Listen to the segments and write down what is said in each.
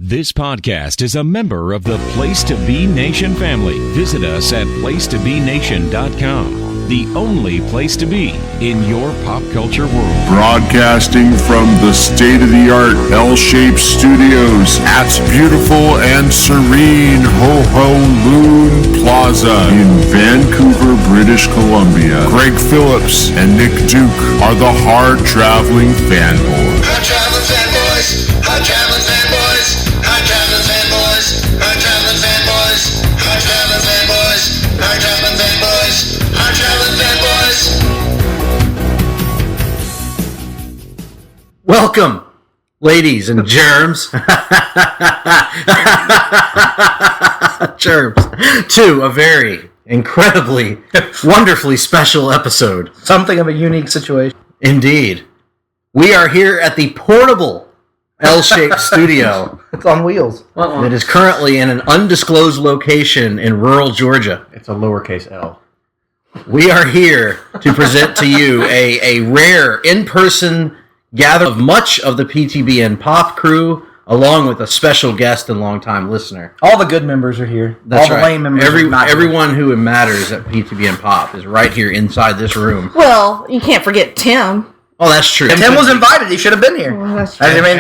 This podcast is a member of the Place to Be Nation family. Visit us at placetobenation.com, the only place to be in your pop culture world. Broadcasting from the state-of-the-art L-shaped studios at beautiful and serene Ho Ho Loon Plaza in Vancouver, British Columbia. Greg Phillips and Nick Duke are the Hard-Traveling Fanboys. Hard-Traveling Fanboys! Hard-Traveling Fanboys! Hard-Traveling Fanboys! Hard-Traveling Fanboys! Hard-Traveling Fanboys! Hard-Traveling Fanboys! Hard-Traveling Fanboys! Welcome, ladies and germs, germs, to a very incredibly, wonderfully special episode. Something of a unique situation. Indeed. We are here at the portable L-shaped studio. It's on wheels. That is currently in an undisclosed location in rural Georgia. It's a lowercase L. We are here to present to you a rare in-person gathering of much of the PTBN Pop crew, along with a special guest and longtime listener. All the good members are here. That's all the right. lame members are not here. Everyone who matters at PTBN Pop is right here inside this room. Well, you can't forget Tim. Oh, that's true. Tim was invited. He should have been here. Well, that's true. I mean,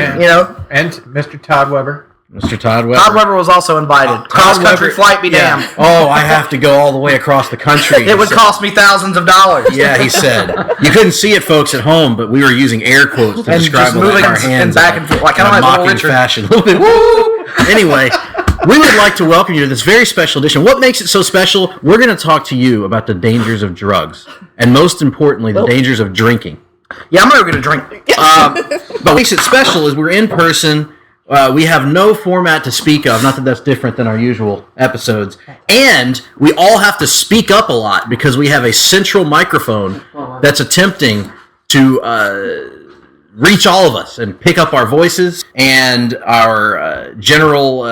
And Mr. Todd Weber. Mr. Todd Weber. Todd Weber was also invited. Cross-country flight be Yeah. damned. Oh, I have to go all the way across the country. It would cost me thousands of dollars. Yeah, he said. You couldn't see it, folks, at home, but we were using air quotes to And describe just what moving our hands and back and forth, like in kind a of like mocking Little Richard. fashion. A little bit, woo! Anyway, we would like to welcome you to this very special edition. What makes it so special? We're going to talk to you about the dangers of drugs, and most importantly, the dangers of drinking. Yeah, I'm never going to drink. But what makes it special is we're in person. We have no format to speak of, not that that's different than our usual episodes. And we all have to speak up a lot because we have a central microphone that's attempting to reach all of us and pick up our voices and our general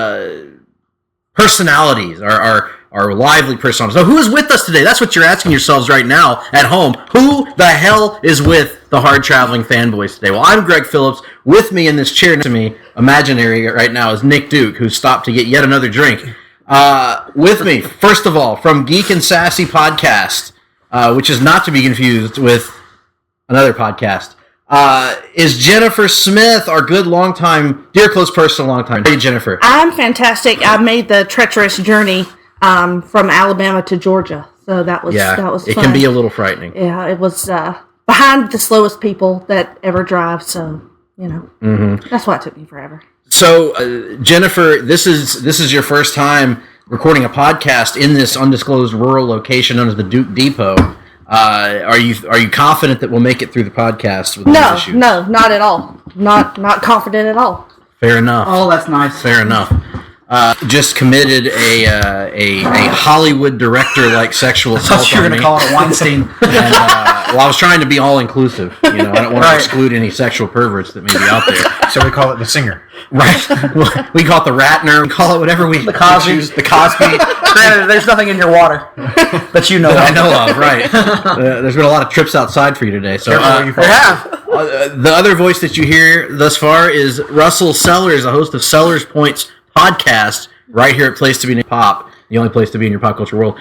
personalities, our lively personalities. So who is with us today? That's what you're asking yourselves right now at home. Who the hell is with the Hard-Traveling Fanboys today? Well, I'm Greg Phillips. With me in this chair next to me, imaginary right now, is Nick Duke, who stopped to get yet another drink. With me, first of all, from Geek and Sassy Podcast, which is not to be confused with another podcast, is Jennifer Smith, our good longtime, dear close person, longtime. Hey, Jennifer. I'm fantastic. I made the treacherous journey from Alabama to Georgia, so that was fun. It can be a little frightening. Yeah, it was behind the slowest people that ever drive, so that's why it took me forever. So, Jennifer, this is your first time recording a podcast in this undisclosed rural location known as the Duke Depot. Are you confident that we'll make it through the podcast with these issues? No, not at all. Not confident at all. Fair enough. Oh, that's nice. Fair enough. Just committed a Hollywood director-like sexual I assault thought you were on going me. to call it a Weinstein. And, well, I was trying to be all-inclusive. I don't want to exclude any sexual perverts that may be out there. So we call it the singer. Right. We call it the Ratner. We call it whatever we The Cosby. choose. The Cosby. Granted, there's nothing in your water that you know that I of. know of, right. There's been a lot of trips outside for you today. So They have. the other voice that you hear thus far is Russell Sellers, the host of Sellers Points podcast, right here at Place to Be Pop, the only place to be in your pop culture world.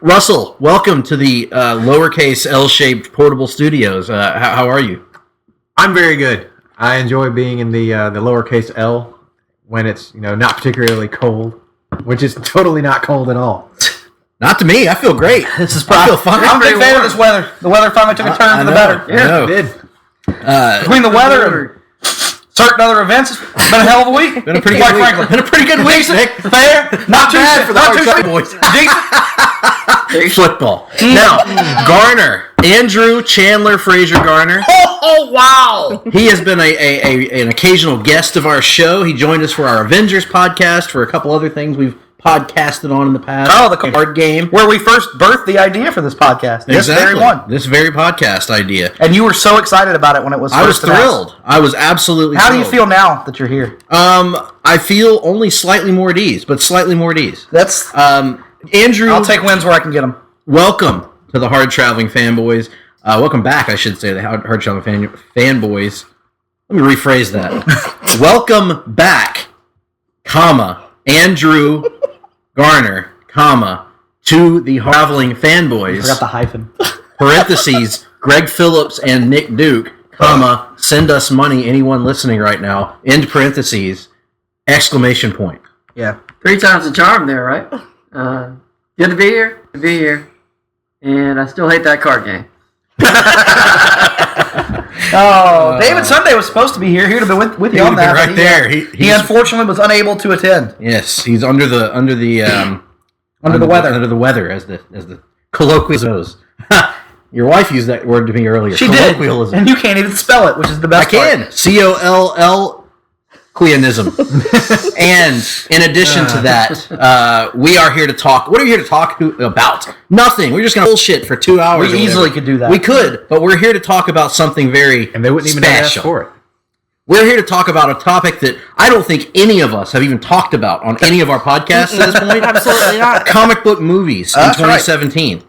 Russell, welcome to the lowercase L-shaped portable studios. How are you? I'm very good. I enjoy being in the lowercase L when it's not particularly cold, which is totally not cold at all. Not to me. I feel great. This is I feel fine. I'm a big fan of this weather. The weather finally took a turn for the better. I know. It did. Between the weather and certain other events, it's been a hell of a week. Been a pretty Quite good week. frankly. Been a pretty good week, Nick. Fair. Not too bad for the not too Hard-Traveling boys. Decent. Football. Now, Garner, Andrew Chandler Fraser Garner. Oh, wow. He has been an occasional guest of our show. He joined us for our Avengers podcast, for a couple other things we've podcasted on in the past. Oh, the card game. Where we first birthed the idea for this podcast. This Exactly. very one. This very podcast idea. And you were so excited about it when it was I was first announced. thrilled. I was absolutely How thrilled. do you feel now that you're here? I feel only slightly more at ease, but slightly more at ease. That's. Andrew, I'll take wins where I can get them. welcome to the Hard-Traveling Fanboys. Welcome back, I should say, the Hard-Traveling Fanboys. Let me rephrase that. Welcome back comma, Andrew Garner, comma, to the Hard-Traveling Fanboys, Forgot the hyphen. parentheses, Greg Phillips and Nick Duke, comma, send us money, anyone listening right now, end parentheses, exclamation point. Yeah. 3 times the charm there, right? Good to be here. Good to be here. And I still hate that card game. Oh, David Sunday was supposed to be here. He would have been with you on that. Right there. He unfortunately was unable to attend. Yes, he's under the Under the weather. Under the weather, as the colloquialism goes. Your wife used that word to me earlier. She did, Colloquialism. and you can't even spell it, which is the I best part. can. Colloquialism. And in addition to that, we are here to talk. What are we here to talk about? Nothing. We're just going to bullshit for 2 hours. We easily could do that. We could, but we're here to talk about something very And they wouldn't even have asked special. for it. We're here to talk about a topic that I don't think any of us have even talked about on any of our podcasts at this point. Absolutely not. Comic book movies in That's right. 2017.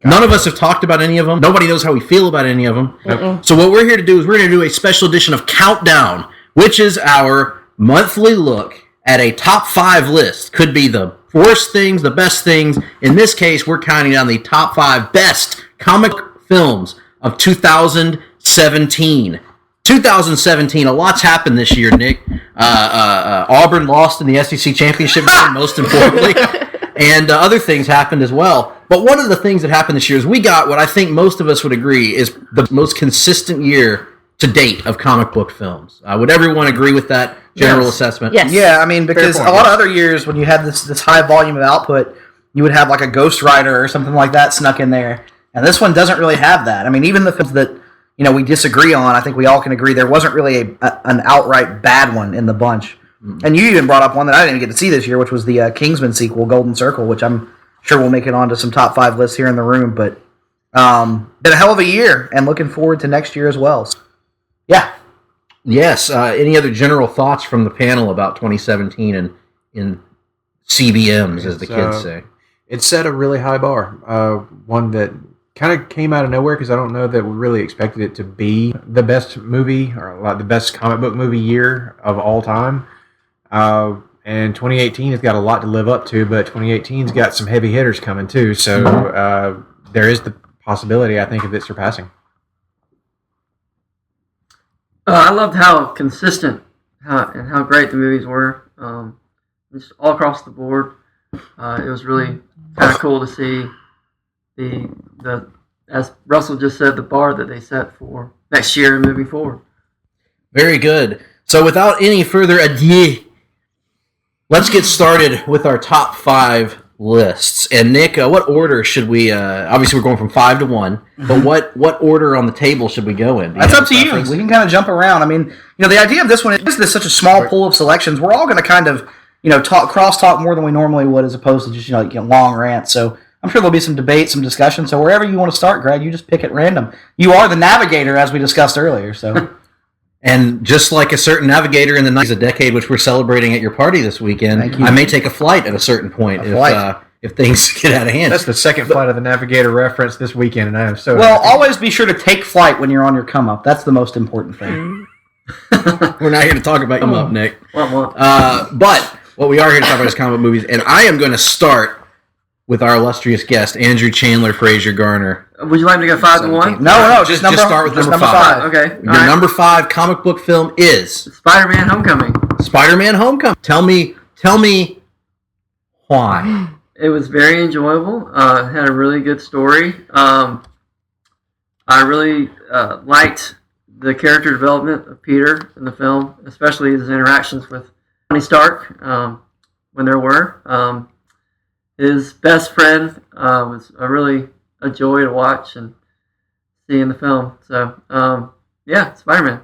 None of us have talked about any of them. Nobody knows how we feel about any of them. So what we're here to do is we're going to do a special edition of Countdown, which is our monthly look at a top 5 list. Could be the worst things, the best things. In this case, we're counting down the top 5 best comic films of 2017. 2017, a lot's happened this year, Nick. Auburn lost in the SEC championship game, most importantly. And other things happened as well. But one of the things that happened this year is we got what I think most of us would agree is the most consistent year to date of comic book films. Would everyone agree with that general assessment? Yes. Yeah, I mean, because point, a lot of other years when you had this high volume of output, you would have like a Ghost Rider or something like that snuck in there. And this one doesn't really have that. I mean, even the films that we disagree on, I think we all can agree there wasn't really an outright bad one in the bunch. And you even brought up one that I didn't get to see this year, which was the Kingsman sequel, Golden Circle, which I'm sure we'll make it onto some top 5 lists here in the room. But been a hell of a year, and looking forward to next year as well. So, yeah. Yes. Any other general thoughts from the panel about 2017 and in CBMs, as the kids say? It set a really high bar. One that kind of came out of nowhere because I don't know that we really expected it to be the best movie or like the best comic book movie year of all time. And 2018 has got a lot to live up to, but 2018's got some heavy hitters coming too. So there is the possibility, I think, of it surpassing. I loved how consistent and how great the movies were. Just all across the board. It was really kind of cool to see the as Russell just said, the bar that they set for next year and moving forward. Very good. So without any further ado, let's get started with our top 5 lists. And Nick, what order should we? Obviously, we're going from 5 to 1. But what order on the table should we go in? That's up to you. We can kind of jump around. I mean, the idea of this one is there's such a small pool of selections. We're all going to kind of, cross-talk more than we normally would as opposed to just, long rants. So I'm sure there'll be some debate, some discussion. So wherever you want to start, Greg, you just pick at random. You are the navigator, as we discussed earlier. So, and just like a certain navigator in the 90s, a decade which we're celebrating at your party this weekend, I may take a flight at a certain point if things get out of hand. That's the second flight of the Navigator reference this weekend, and I am so well, happy. always be sure to take flight when you're on your come up. That's the most important thing. We're not here to talk about come up, Nick. What? But what we are here to talk about is comic book movies, and I am going to start with our illustrious guest, Andrew Chandler Fraser Garner. Would you like me to go 5 to 1? No, Just start with number 5. Okay. Your number 5 comic book film is Spider-Man: Homecoming. Spider-Man: Homecoming. Tell me why. It was very enjoyable. Had a really good story. I really liked the character development of Peter in the film, especially his interactions with Tony Stark when there were. His best friend was really a joy to watch and see in the film. So, Spider-Man.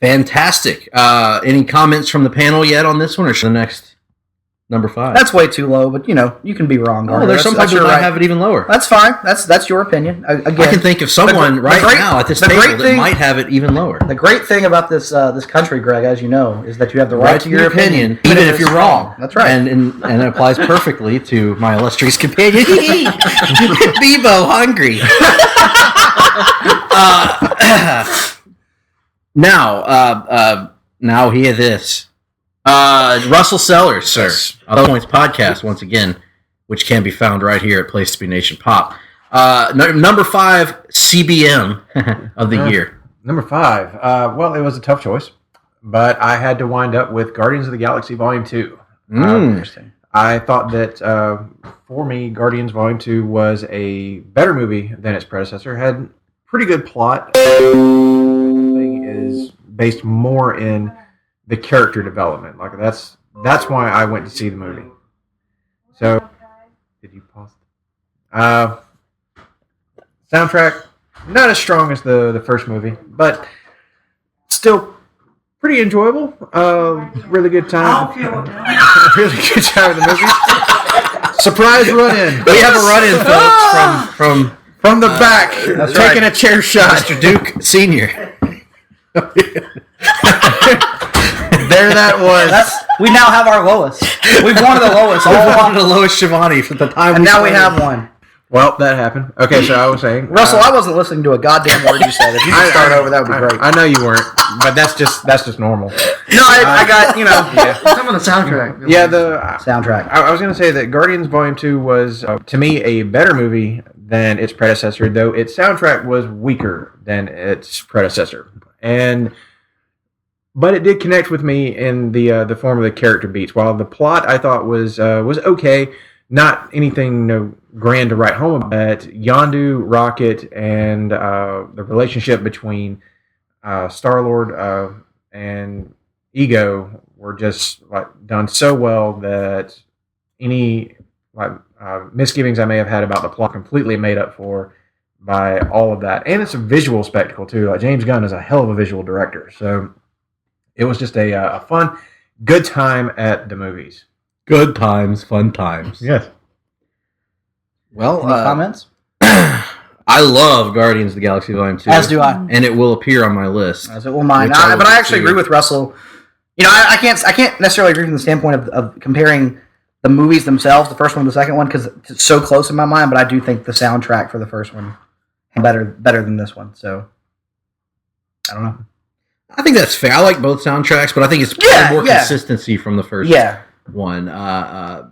Fantastic. Any comments from the panel yet on this one, or should the next number 5? That's way too low, but you can be wrong. Oh, there's some people that have it even lower. That's fine. That's your opinion. Again, I can think of someone now at this table that might have it even lower. The great thing about this country, Greg, as you know, is that you have the right to your opinion, even if you're wrong. That's right. And it applies perfectly to my illustrious companion, Bebo Hungry. Now hear this. Russell Sellers, sir. Other Points Podcast, once again, which can be found right here at Place to Be Nation Pop. Number 5, CBM of the year. Number 5. Well, it was a tough choice, but I had to wind up with Guardians of the Galaxy Volume 2. Interesting. I thought that, for me, Guardians Volume 2 was a better movie than its predecessor. Had pretty good plot. The thing is based more in the character development. Like that's why I went to see the movie. So, did you pause? Soundtrack, not as strong as the first movie, but still pretty enjoyable. Really good time. Really good time in the movie. Surprise run-in. We have a run-in, folks, from the back, taking a chair shot. Mr. Duke Sr. There that was. We now have our lowest. We've wanted the lowest all We along, wanted the lowest Shivani for the time. and now we have one. Well, that happened. Okay, so I was saying, Russell, I wasn't listening to a goddamn word you said. If you could start over, that would be great. I know you weren't, but that's just normal. No, I got, Some of the soundtrack. Yeah, the soundtrack. I was going to say that Guardians Volume 2 was, to me, a better movie than its predecessor, though its soundtrack was weaker than its predecessor. But it did connect with me in the form of the character beats. While the plot I thought was okay, not anything grand to write home about. Yondu, Rocket, and the relationship between Star-Lord and Ego were just done so well that any misgivings I may have had about the plot completely made up for by all of that. And it's a visual spectacle too. James Gunn is a hell of a visual director, so it was just a fun, good time at the movies. Good times, fun times. Yes. Well, Any comments? I love Guardians of the Galaxy Volume 2. As do I. And it will appear on my list. As it will mine. Which I will But I actually do. agree with Russell. I can't necessarily agree from the standpoint of comparing the movies themselves, the first one and the second one, because it's so close in my mind. But I do think the soundtrack for the first one is better than this one. So I don't know. I think that's fair. I like both soundtracks, but I think it's more consistency from the first one. I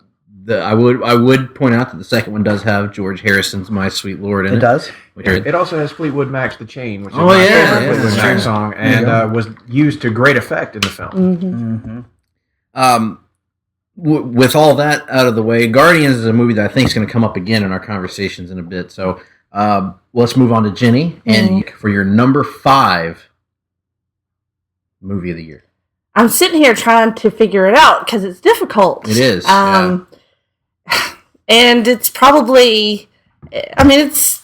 would point out that the second one does have George Harrison's "My Sweet Lord" in it. It does. It also has Fleetwood Mac's "The Chain," which is Oh, my yeah, favorite yeah, Fleetwood that's Mac true. song, and was used to great effect in the film. With all that out of the way, Guardians is a movie that I think is going to come up again in our conversations in a bit. So let's move on to Jenny and for your number 5 movie of the year. I'm sitting here trying to figure it out because it's difficult. It is. And it's probably, it's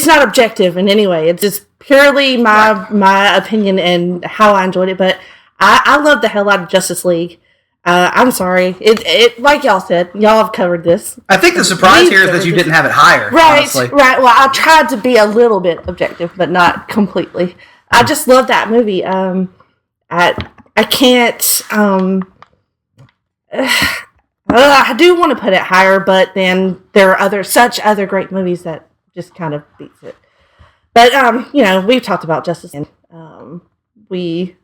not objective in any way. It's just purely my opinion and how I enjoyed it. But I love the hell out of Justice League. I'm sorry. It like y'all said, y'all have covered this. I think the surprise here is that you didn't have it higher. Right, honestly. right. Well, I tried to be a little bit objective, but not completely. I just love that movie. I can't. I do want to put it higher, but then there are such other great movies that just kind of beats it. But we've talked about Justice League. We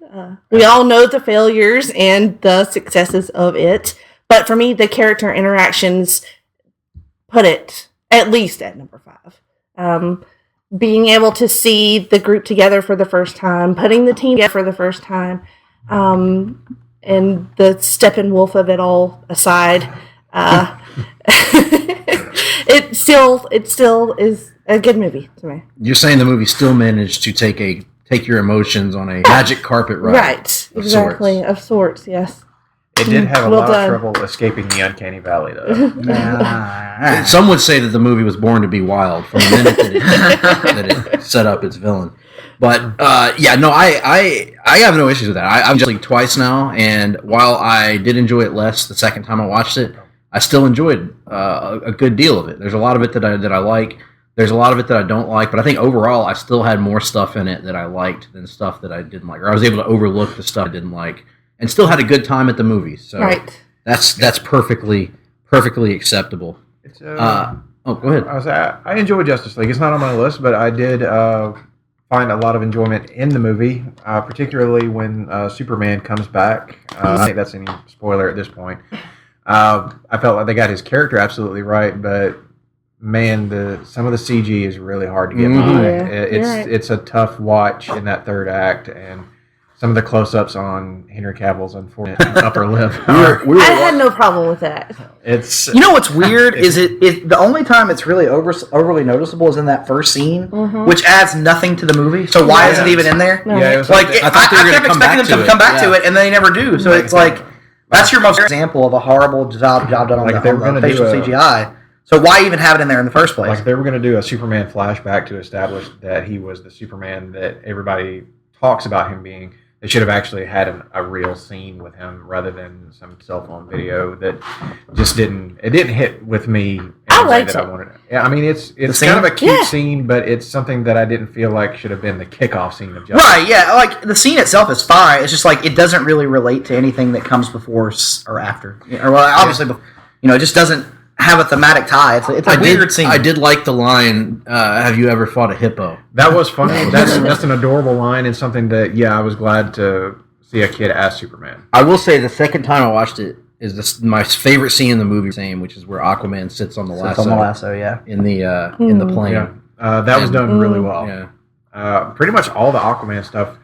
all know the failures and the successes of it, but for me, the character interactions put it at least at number 5. Being able to see the group together for the first time, putting the team together for the first time, and the Steppenwolf of it all aside, it still is a good movie to me. You're saying the movie still managed to take your emotions on a magic carpet ride. Right, exactly, sorts. of sorts, yes. It did have a Well lot done. of trouble escaping the uncanny valley, though. Some would say that the movie was born to be wild from the minute that it set up its villain. But I have no issues with that. I've just like twice now, and while I did enjoy it less the second time I watched it, I still enjoyed a good deal of it. There's a lot of it that I like. There's a lot of it that I don't like, but I think overall I still had more stuff in it that I liked than stuff that I didn't like, or I was able to overlook the stuff I didn't like, and still had a good time at the movies. So Right. that's perfectly acceptable. It's, go ahead. I enjoyed Justice League. It's not on my list, but I did find a lot of enjoyment in the movie, particularly when Superman comes back. I don't think that's any spoiler at this point. I felt like they got his character absolutely right, but man, some of the CG is really hard to get by. It's a tough watch in that third act, and some of the close-ups on Henry Cavill's unfortunate upper lip. I had no problem with that. It's You know what's weird is it the only time it's really overly noticeable is in that first scene, which adds nothing to the movie. So why is it even in there? Yeah, it was Like like I kept expecting them to come back to it, and they never do. So it's like that's your most example of a horrible job done on Like, they were the gonna facial do a- CGI. So why even have it in there in the first place? like they were going to do a Superman flashback to establish that he was the Superman that everybody talks about him being. They should have actually had a real scene with him rather than some cell phone video that just didn't hit with me in I the way liked that it. I wanted it. Yeah, I mean it's scene? kind of a cute Yeah. scene, but it's something that I didn't feel like should have been the kickoff scene of Justice. Right, yeah, like the scene itself is fine. It's just like it doesn't really relate to anything that comes before or after. Or well, obviously, it just doesn't have a thematic tie. It's a weird scene. I did like the line, have you ever fought a hippo? That was funny. That's an adorable line and something that I was glad to see a kid ask Superman. I will say the second time I watched it is my favorite scene in the movie, which is where Aquaman sits on the It's lasso, on the lasso, yeah. in the plane. Yeah, that was done really well. Yeah. Pretty much all the Aquaman stuff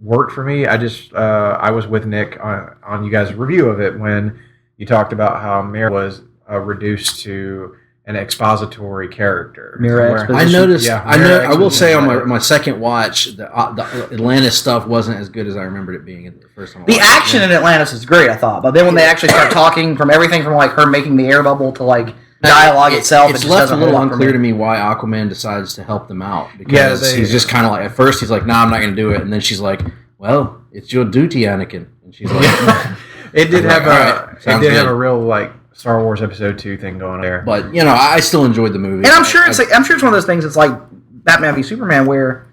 worked for me. I was with Nick on you guys' review of it when you talked about how Mira was reduced to an expository character. Mira Where- exposition. I noticed. Yeah, I will say on my second watch, the Atlantis stuff wasn't as good as I remembered it being in the first time. I The watched it. action in Atlantis is great, I thought. But then when they actually start talking, from everything from like her making the air bubble to like dialogue itself, It's it just left a doesn't little hold up for unclear me. to me why Aquaman decides to help them out, because he's just kind of like, at first he's like, "No, I'm not going to do it," and then she's like, "Well, it's your duty, Anakin," and she's like, It did have Alright, sounds have good. a real like Star Wars Episode 2 thing going on there. But I still enjoyed the movie, And I'm sure it's one of those things. It's like Batman v Superman, where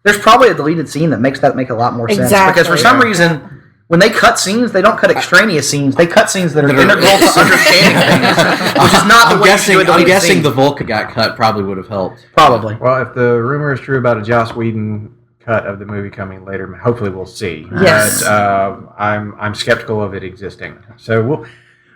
there's probably a deleted scene that makes that make a lot more sense. Exactly. Because for some reason, when they cut scenes, they don't cut extraneous scenes. They cut scenes that are integral to understanding things, which is not the way you do a I'm deleted guessing scene. the Vulcan got cut probably would have helped. Probably. Well, if the rumor is true about a Joss Whedon cut of the movie coming later, hopefully we'll see. Yes. But I'm skeptical of it existing. So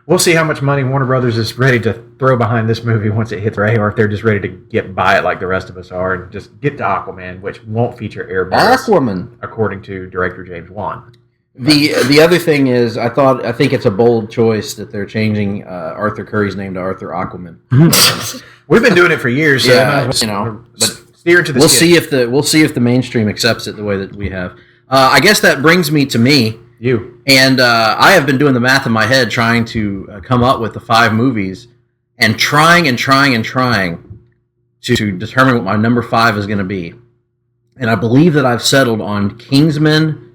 we'll see how much money Warner Brothers is ready to throw behind this movie once it hits Ray, or if they're just ready to get by it like the rest of us are and just get to Aquaman, which won't feature air battles, Aquaman. according to director James Wan. The other thing is, I think it's a bold choice that they're changing Arthur Curry's name to Arthur Aquaman. We've been doing it for years, so Yeah, they might as well but steer to the we'll skip. see if the mainstream accepts it the way that we have. I guess that brings me to me. You. And I have been doing the math in my head, trying to come up with the 5 movies, and trying to determine what my number 5 is going to be. And I believe that I've settled on Kingsman,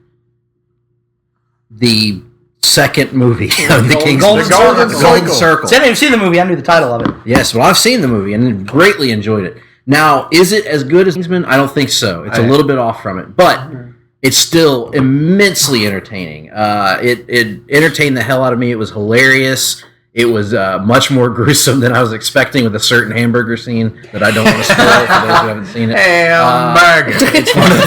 the second movie of the Kingsman. Golden Circle. See, I didn't even see the movie. I knew the title of it. Yes, well, I've seen the movie and greatly enjoyed it. Now, is it as good as Kingsman? I don't think so. It's a little bit off from it, but it's still immensely entertaining. It entertained the hell out of me. It was hilarious. It was much more gruesome than I was expecting, with a certain hamburger scene that I don't want to spoil for those who haven't seen it. It's one of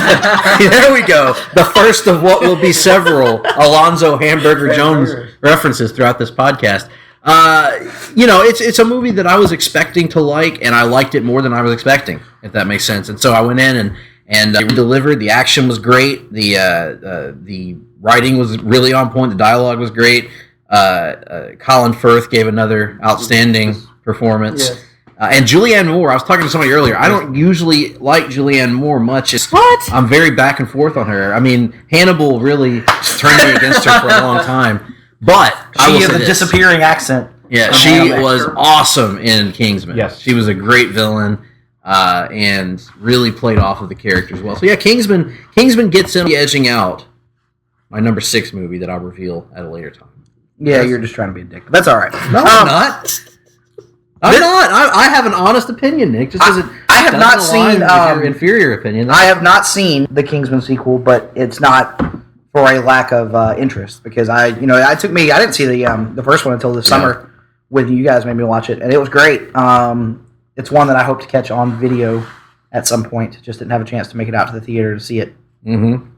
there we go. The first of what will be several Alonzo Hamburger Jones references throughout this podcast. It's a movie that I was expecting to like, and I liked it more than I was expecting, if that makes sense. And so I went in and delivered. The action was great. The writing was really on point. The dialogue was great. Colin Firth gave another outstanding performance. Yes. And Julianne Moore, I was talking to somebody earlier. I don't usually like Julianne Moore much. What? I'm very back and forth on her. I mean, Hannibal really turned me against her for a long time. But I will She say has a this. disappearing accent. Yeah, she was awesome in Kingsman. Yes. She was a great villain, and really played off of the characters well. So yeah, Kingsman gets in edging out my number 6 movie that I'll reveal at a later time. Yeah, you're just trying to be a dick. But that's all right. No, I'm not. I'm not. I have an honest opinion, Nick. Just doesn't. I have doesn't not align seen, with your inferior opinion. I have not seen the Kingsman sequel, but it's not for a lack of interest, because I didn't see the first one until this summer with you guys made me watch it, and it was great. It's one that I hope to catch on video at some point. Just didn't have a chance to make it out to the theater to see it. Same.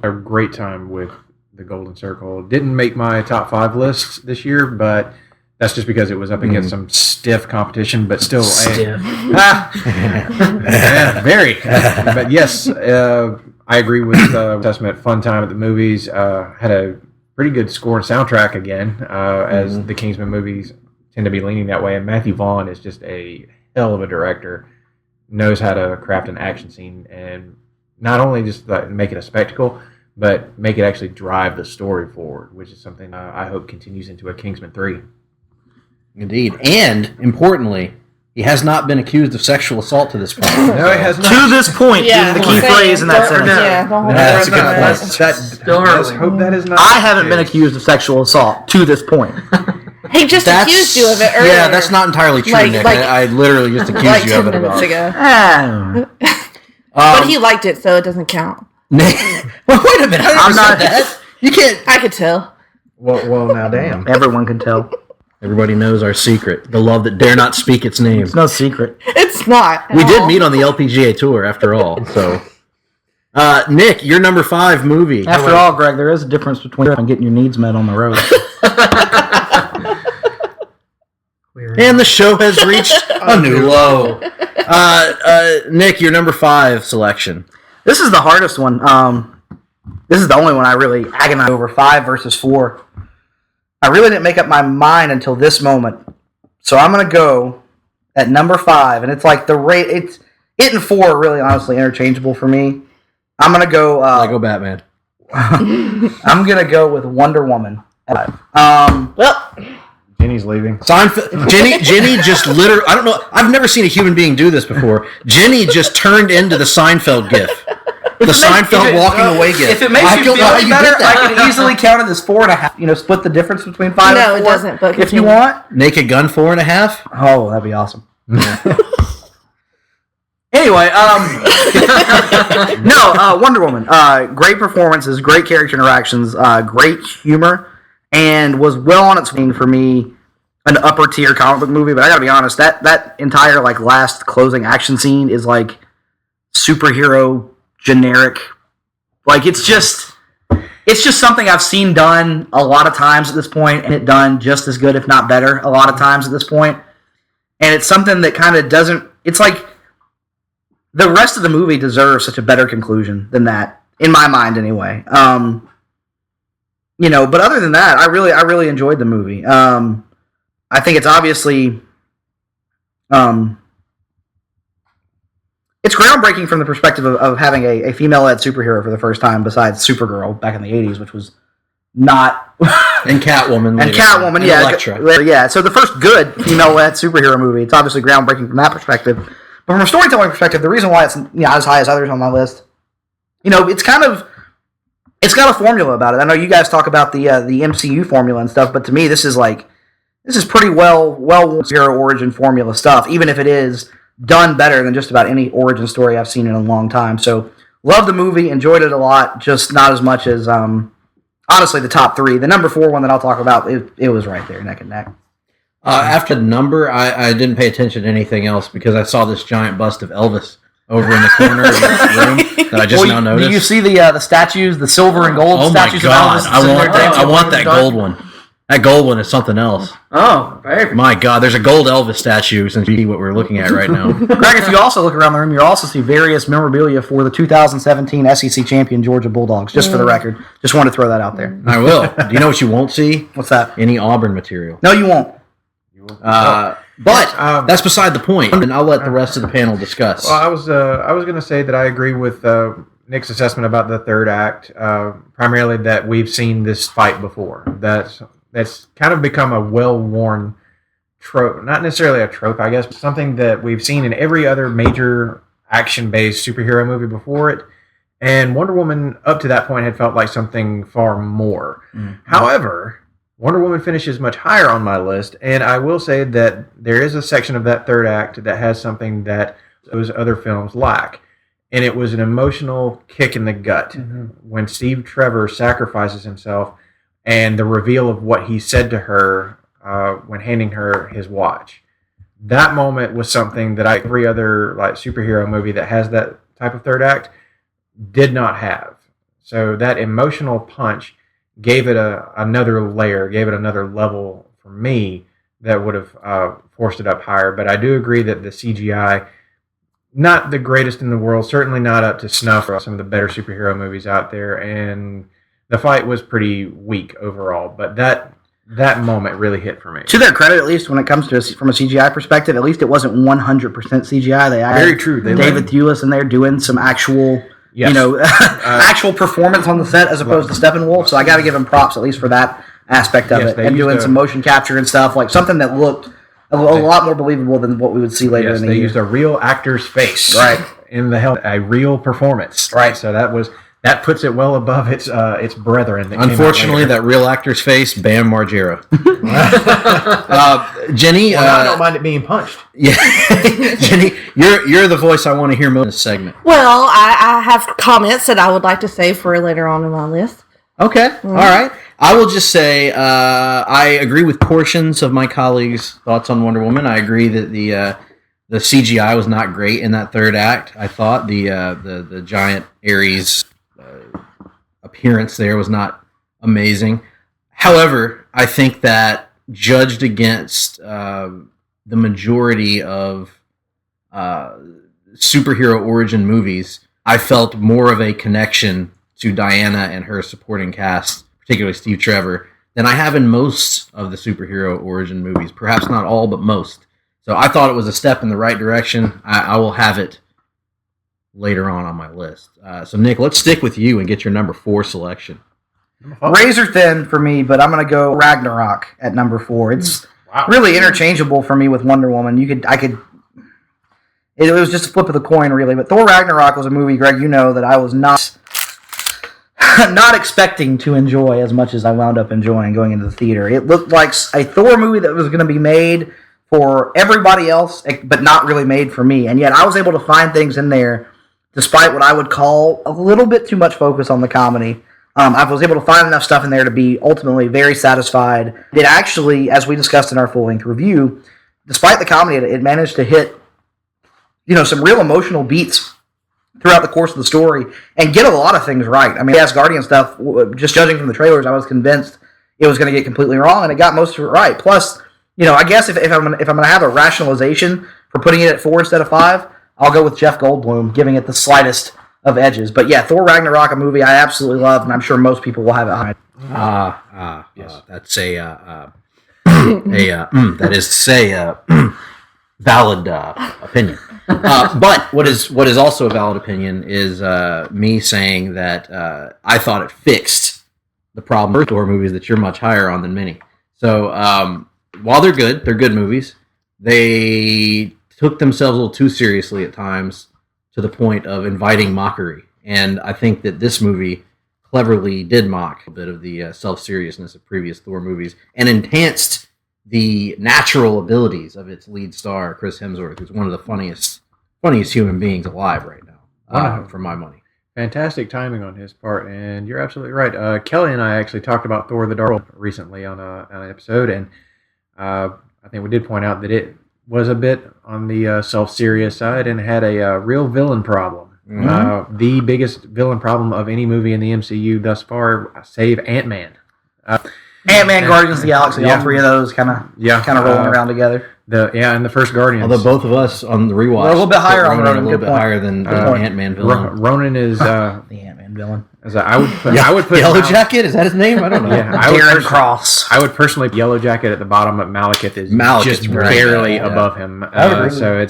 A great time with the Golden Circle. Didn't make my top 5 list this year, but that's just because it was up against some stiff competition, but still. Yeah, very. But yes, I agree with assessment. Fun time at the movies. Had a pretty good score and soundtrack again, as the Kingsman movies tend to be leaning that way. And Matthew Vaughn is just a hell of a director. Knows how to craft an action scene and not only just make it a spectacle, but make it actually drive the story forward, which is something I hope continues into a Kingsman 3. Indeed. And, importantly, he has not been accused of sexual assault to this point. No, it has not. To this point, Yeah, being the key I'm saying, phrase in that don't- sentence. Yeah, don't hold That's it. a good point. Let's hope that is not. I haven't been the case. accused of sexual assault to this point. He just accused you of it earlier. Yeah, that's not entirely true, Like- Nick. like- I literally just accused like you 10 of it minutes about. ago. Ah. But he liked it, so it doesn't count. Nick, well, wait a minute. I'm not- that. You can't. I could tell. Well, now damn. Everyone can tell. Everybody knows our secret. The love that dare not speak its name. It's no secret. It's not. at We did all. meet on the LPGA tour, after all. So, Nick, your number 5 movie. After all, Greg, there is a difference between getting your needs met on the road. And the show has reached a new low. Nick, your number 5 selection. This is the hardest one. This is the only one I really agonize over, 5 versus 4. I really didn't make up my mind until this moment. So I'm going to go at number 5. And it's like the rate. It and 4 are really honestly interchangeable for me. I'm going to go. Lego Batman. I'm going to go with Wonder Woman. Well, Jenny's leaving. Seinfeld. Jenny just literally. I don't know. I've never seen a human being do this before. Jenny just turned into the Seinfeld gif. The Seinfeld walking away gif. If it makes I you don't feel know how any you better, did that. I could easily count it as 4.5. Split the difference between 5 No, and it 4. doesn't, but if you continue. want. Naked Gun 4.5. Oh, that'd be awesome. Anyway, Wonder Woman. Great performances, great character interactions, great humor, and was well on its way for me. An upper tier comic book movie, but I gotta be honest, that entire last closing action scene is like superhero generic. Like it's just something I've seen done a lot of times at this point, and it done just as good, if not better, a lot of times at this point. And it's something that kind of doesn't. It's like the rest of the movie deserves such a better conclusion than that, in my mind, anyway. But other than that, I really enjoyed the movie. I think it's obviously, it's groundbreaking from the perspective of having a female-led superhero for the first time, besides Supergirl back in the '80s, which was not. And Catwoman. And Catwoman, and yeah. Elektra. Yeah, so the first good female-led superhero movie. It's obviously groundbreaking from that perspective. But from a storytelling perspective, the reason why it's not as high as others on my list, it's kind of. It's got a formula about it. I know you guys talk about the MCU formula and stuff, but to me, this is pretty well superhero origin formula stuff, even if it is done better than just about any origin story I've seen in a long time. So, love the movie, enjoyed it a lot, just not as much as, honestly, the top 3. The number 4 one that I'll talk about, it was right there, neck and neck. After the number, I didn't pay attention to anything else because I saw this giant bust of Elvis over in the corner of the room that I just now noticed. Do you see the statues, the silver and gold statues of Elvis? of Elvis? I want that gold one. That gold one is something else. Oh, baby. My God, there's a gold Elvis statue since you see what we're looking at right now. Greg, if you also look around the room, you'll also see various memorabilia for the 2017 SEC champion Georgia Bulldogs, just for the record. Just wanted to throw that out there. I will. Do you know what you won't see? What's that? Any Auburn material. No, you won't. But that's beside the point, and I'll let the rest of the panel discuss. Well, I was going to say that I agree with Nick's assessment about the third act, primarily that we've seen this fight before. That's kind of become a well-worn trope, not necessarily a trope, I guess, but something that we've seen in every other major action-based superhero movie before it. And Wonder Woman, up to that point, had felt like something far more. Mm-hmm. However, Wonder Woman finishes much higher on my list, and I will say that there is a section of that third act that has something that those other films lack. And it was an emotional kick in the gut when Steve Trevor sacrifices himself and the reveal of what he said to her when handing her his watch. that moment was something that every other like superhero movie that has that type of third act did not have. So that emotional punch gave it another layer, gave it another level for me that would have forced it up higher. But I do agree that the CGI, not the greatest in the world, certainly not up to snuff for some of the better superhero movies out there, and the fight was pretty weak overall. But that moment really hit for me. To their credit, at least when it comes to from a CGI perspective, at least it wasn't 100% CGI. They had Very true. David Thewlis in there doing some actual, Yes. actual performance on the set as opposed to Steppenwolf. So I got to give him props at least for that aspect of Yes, it, they and used doing some motion capture and stuff, like something that looked a lot more believable than what we would see later Yes, in the they year. used a real actor's face, Right. in the helmet, a real performance, Right. So that puts it well above its brethren. That came out Unfortunately, later. that real actor's face, Bam Margera. Jenny, Well, I don't mind it being punched. yeah, Jenny, you're the voice I want to hear most in this segment. Well, I have comments that I would like to save for later on in my list. Okay, all right. I will just say I agree with portions of my colleagues' thoughts on Wonder Woman. I agree that the CGI was not great in that third act. I thought the giant Ares appearance there was not amazing. However, I think that judged against the majority of superhero origin movies, I felt more of a connection to Diana and her supporting cast, particularly Steve Trevor, than I have in most of the superhero origin movies. Perhaps not all, but most. So I thought it was a step in the right direction. I will have it later on my list. So Nick, let's stick with you and get your number 4 selection. Razor thin for me, but I'm going to go Ragnarok at number 4. It's really interchangeable for me with Wonder Woman. It was just a flip of the coin, really. But Thor Ragnarok was a movie, Greg, you know, that I was not expecting to enjoy as much as I wound up enjoying going into the theater. It looked like a Thor movie that was going to be made for everybody else, but not really made for me. And yet I was able to find things in there, despite what I would call a little bit too much focus on the comedy. I was able to find enough stuff in there to be ultimately very satisfied. It actually, as we discussed in our full-length review, despite the comedy, it managed to hit, some real emotional beats throughout the course of the story and get a lot of things right. I mean, the Asgardian stuff, just judging from the trailers, I was convinced it was going to get completely wrong, and it got most of it right. Plus, I guess if I'm going to have a rationalization for putting it at 4 instead of 5, I'll go with Jeff Goldblum, giving it the slightest of edges. But yeah, Thor Ragnarok, a movie I absolutely love, and I'm sure most people will have it high. Yes. That's that is to say valid opinion. But what is also a valid opinion is me saying that I thought it fixed the problem with Thor movies that you're much higher on than many. So while they're good movies. They took themselves a little too seriously at times, to the point of inviting mockery. And I think that this movie cleverly did mock a bit of the self-seriousness of previous Thor movies and enhanced the natural abilities of its lead star, Chris Hemsworth, who's one of the funniest human beings alive right now, for my money. Fantastic timing on his part, and you're absolutely right. Kelly and I actually talked about Thor the Dark World recently on an episode, and I think we did point out that it was a bit on the self-serious side and had a real villain problem. Mm-hmm. The biggest villain problem of any movie in the MCU thus far, save Ant-Man. Ant-Man, Guardians of the Galaxy, all three of those kind of rolling around together. And the first Guardians. Although both of us on the rewatch, we're a little bit higher on Ronan, a little bit higher than Ant-Man villain. Ronan is the Ant-Man villain. I would put Yellow Jacket. Is that his name? I don't know. Yeah, Darren Cross. I would personally put Yellow Jacket at the bottom, but Malekith is just barely above him. So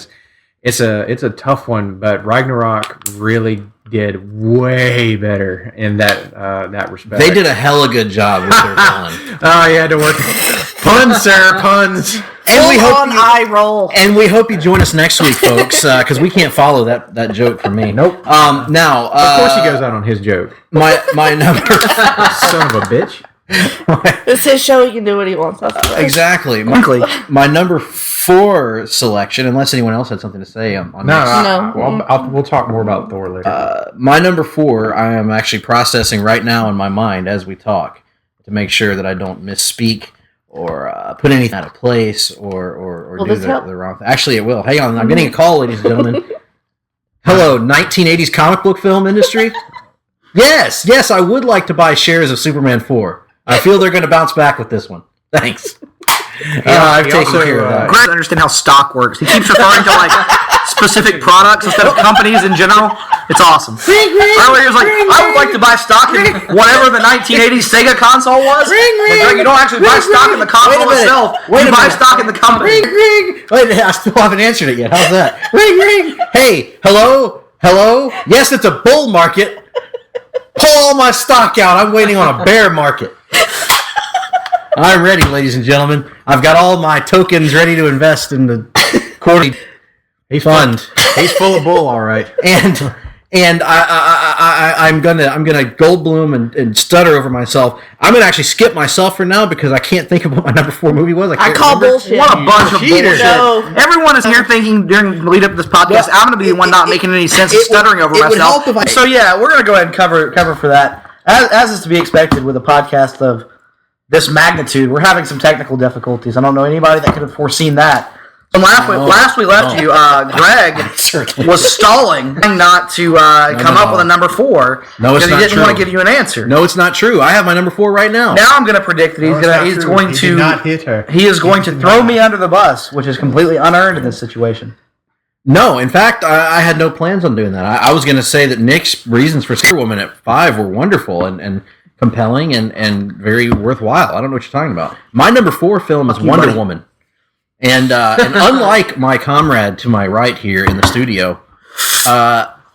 it's a tough one, but Ragnarok really did way better in that respect. They did a hella good job with their villain. Oh, you had to work puns, sir, puns. And we hope eye roll. And we hope you join us next week, folks, because we can't follow that joke from me. Nope. Now, of course, he goes out on his joke. My number, son of a bitch. It's his show. He can do what he wants. Exactly. My number 4 selection, unless anyone else had something to say on No. We'll talk more about Thor later. My number 4, I am actually processing right now in my mind as we talk to make sure that I don't misspeak put anything out of place or Will do this help? the wrong thing. Actually, it will. Hang on, I'm getting a call, ladies and gentlemen. Hello, 1980s comic book film industry. Yes, I would like to buy shares of Superman 4. I feel they're going to bounce back with this one. Thanks. I've taken care of that. Greg doesn't understand how stock works. He keeps referring to like specific products instead of companies in general. It's awesome. Earlier he was like, I would like to buy stock in whatever the 1980s Sega console was. Greg, you don't actually buy stock in the console itself. You buy stock in the company. Wait, I still haven't answered it yet. How's that? Ring. Hey, hello? Yes, it's a bull market. Pull all my stock out. I'm waiting on a bear market. I'm ready, ladies and gentlemen. I've got all my tokens ready to invest in the quarterly fund. He's full of bull, all right. And I'm gonna Goldblum and stutter over myself. I'm gonna actually skip myself for now because I can't think of what my number 4 movie was. I call bullshit. What a bunch of bullshit. No. Everyone is here thinking during the lead up to this podcast, I'm going to be the one not making any sense and stuttering over myself. So yeah, we're going to go ahead and cover for that. As is to be expected with a podcast of this magnitude, we're having some technical difficulties. I don't know anybody that could have foreseen that. So last we left you, Greg was stalling not to come up with a number 4 because he didn't want to give you an answer. No, it's not true. I have my number 4 right now. Now I'm going to predict that he is going to throw me under the bus, which is completely unearned in this situation. No, in fact, I had no plans on doing that. I was going to say that Nick's reasons for Spider Woman at 5 were wonderful and compelling and very worthwhile. I don't know what you're talking about. My number 4 film is Wonder Woman. And unlike my comrade to my right here in the studio,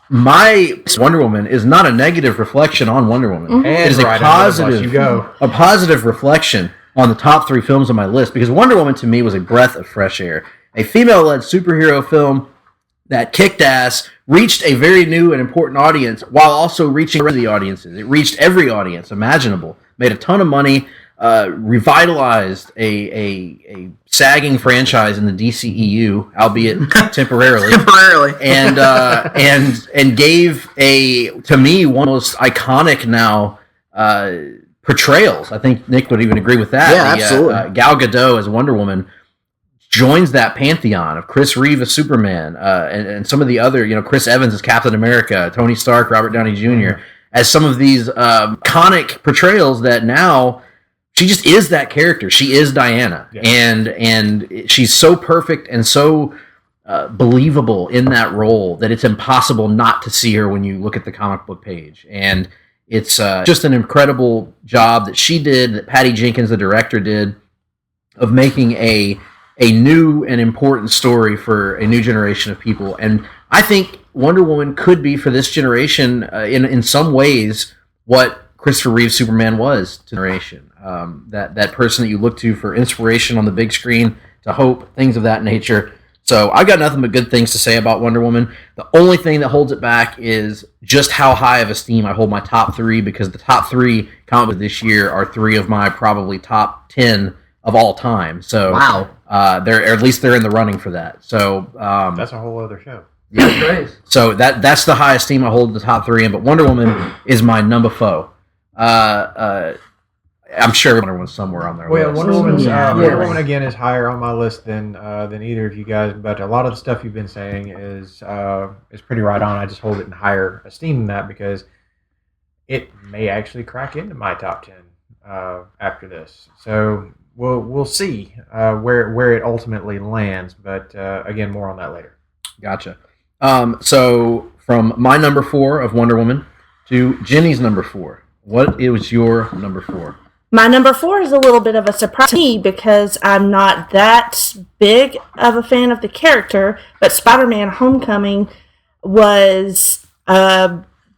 my Wonder Woman is not a negative reflection on Wonder Woman. Mm-hmm. It is a positive reflection on the top 3 films on my list because Wonder Woman to me was a breath of fresh air. A female-led superhero film that kicked ass, reached a very new and important audience while also reaching the audiences. It reached every audience imaginable, made a ton of money, revitalized a sagging franchise in the DCEU, albeit temporarily, and gave to me one of the most iconic now portrayals. I think Nick would even agree with that. Yeah, absolutely. Gal Gadot as Wonder Woman joins that pantheon of Chris Reeve as Superman, and some of the other, Chris Evans as Captain America, Tony Stark, Robert Downey Jr. As some of these iconic portrayals that now. She just is that character. She is Diana, and she's so perfect and so believable in that role that it's impossible not to see her when you look at the comic book page. And it's just an incredible job that she did, that Patty Jenkins, the director, did, of making a new and important story for a new generation of people. And I think Wonder Woman could be, for this generation, in some ways, what Christopher Reeve's Superman was to the generation. That person that you look to for inspiration on the big screen, to hope, things of that nature. So I've got nothing but good things to say about Wonder Woman. The only thing that holds it back is just how high of esteem I hold my top 3, because the top 3 comic books this year are 3 of my probably top 10 of all time. So wow, at least they're in the running for that. So that's a whole other show. Yeah, so that's the high esteem I hold the top 3 in. But Wonder Woman is my number 4. I'm sure Wonder Woman's somewhere on their list. Wonder Woman again is higher on my list than either of you guys. But a lot of the stuff you've been saying is pretty right on. I just hold it in higher esteem than that because it may actually crack into my top 10 after this. So we'll see where it ultimately lands. But again, more on that later. Gotcha. So from my number 4 of Wonder Woman to Jenny's number 4, what is your number 4? My number 4 is a little bit of a surprise to me because I'm not that big of a fan of the character, but Spider-Man Homecoming was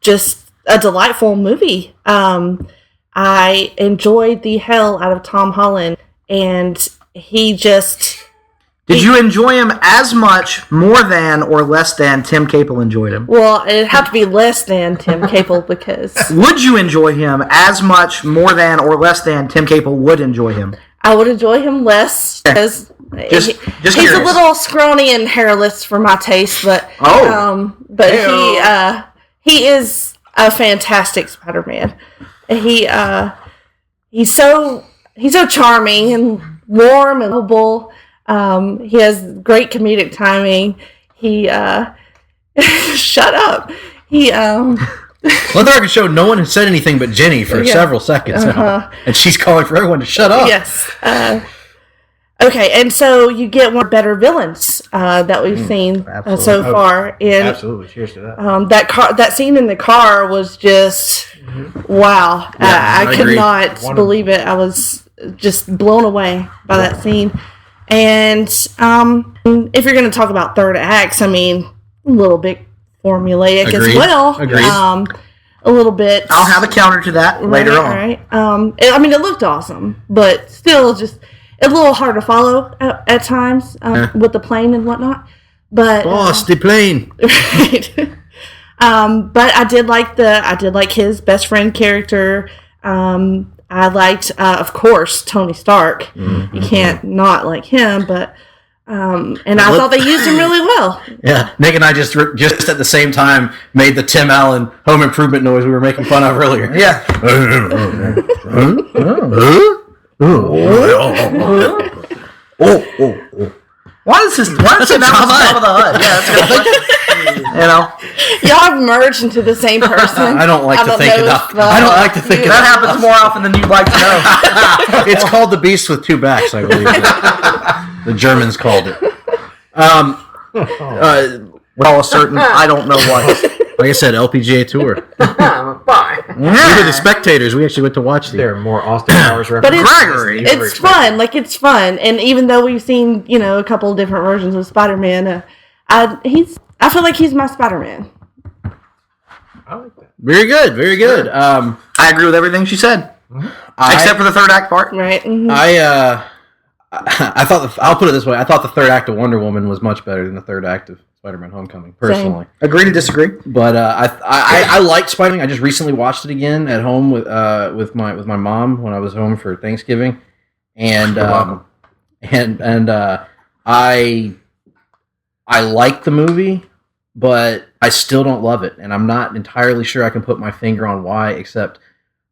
just a delightful movie. I enjoyed the hell out of Tom Holland, and he just... Did you enjoy him as much, more than, or less than Tim Capel enjoyed him? Well, it'd have to be less than Tim Capel because... Would you enjoy him as much, more than, or less than Tim Capel would enjoy him? I would enjoy him less because just he's curious. a little scrawny and hairless for my taste, but he is a fantastic Spider-Man. He's so he's so charming and warm and lovable. He has great comedic timing. He shut up. He Let the record show no one has said anything but Jenny for several seconds now, and she's calling for everyone to shut up. Yes. Okay, and so you get one of the better villains that we've seen so far. Absolutely, cheers to that. That scene in the car was just wow. I could agree. not believe it. I was just blown away by that scene. And if you're going to talk about third acts, I mean, a little bit formulaic as well. Agreed. A little bit. I'll have a counter to that later on. Right. I mean, it looked awesome, but still just a little hard to follow at times with the plane and whatnot. But Boss, the plane. right. But I did like his best friend character. I liked, of course, Tony Stark. Mm-hmm. You can't not like him, but and I thought they used him really well. Yeah, Nick and I just at the same time made the Tim Allen Home Improvement noise we were making fun of earlier. Yeah. Why is this? Why is it not on top of the HUD? Yeah, that's a good question. You know, Y'all have merged into the same person. I don't like to think enough. I don't like to think that enough. happens more often than you'd like to know. It's called the beast with two backs, I believe. The Germans called it. With all a certain, I don't know what. Like I said, LPGA Tour. Bye. We were the spectators. We actually went to watch There the. are more Austin Powers But references. it's fun. Like, it's fun. And even though we've seen, a couple of different versions of Spider-Man, I feel like he's my Spider-Man. I like that. Very good, very good. I agree with everything she said, except for the third act part. Right? Mm-hmm. I thought I'll put it this way. I thought the third act of Wonder Woman was much better than the third act of Spider-Man: Homecoming, personally. Agree to disagree. But I liked Spider-Man. I just recently watched it again at home with my mom when I was home for Thanksgiving, and I like the movie, but I still don't love it, and I'm not entirely sure I can put my finger on why. Except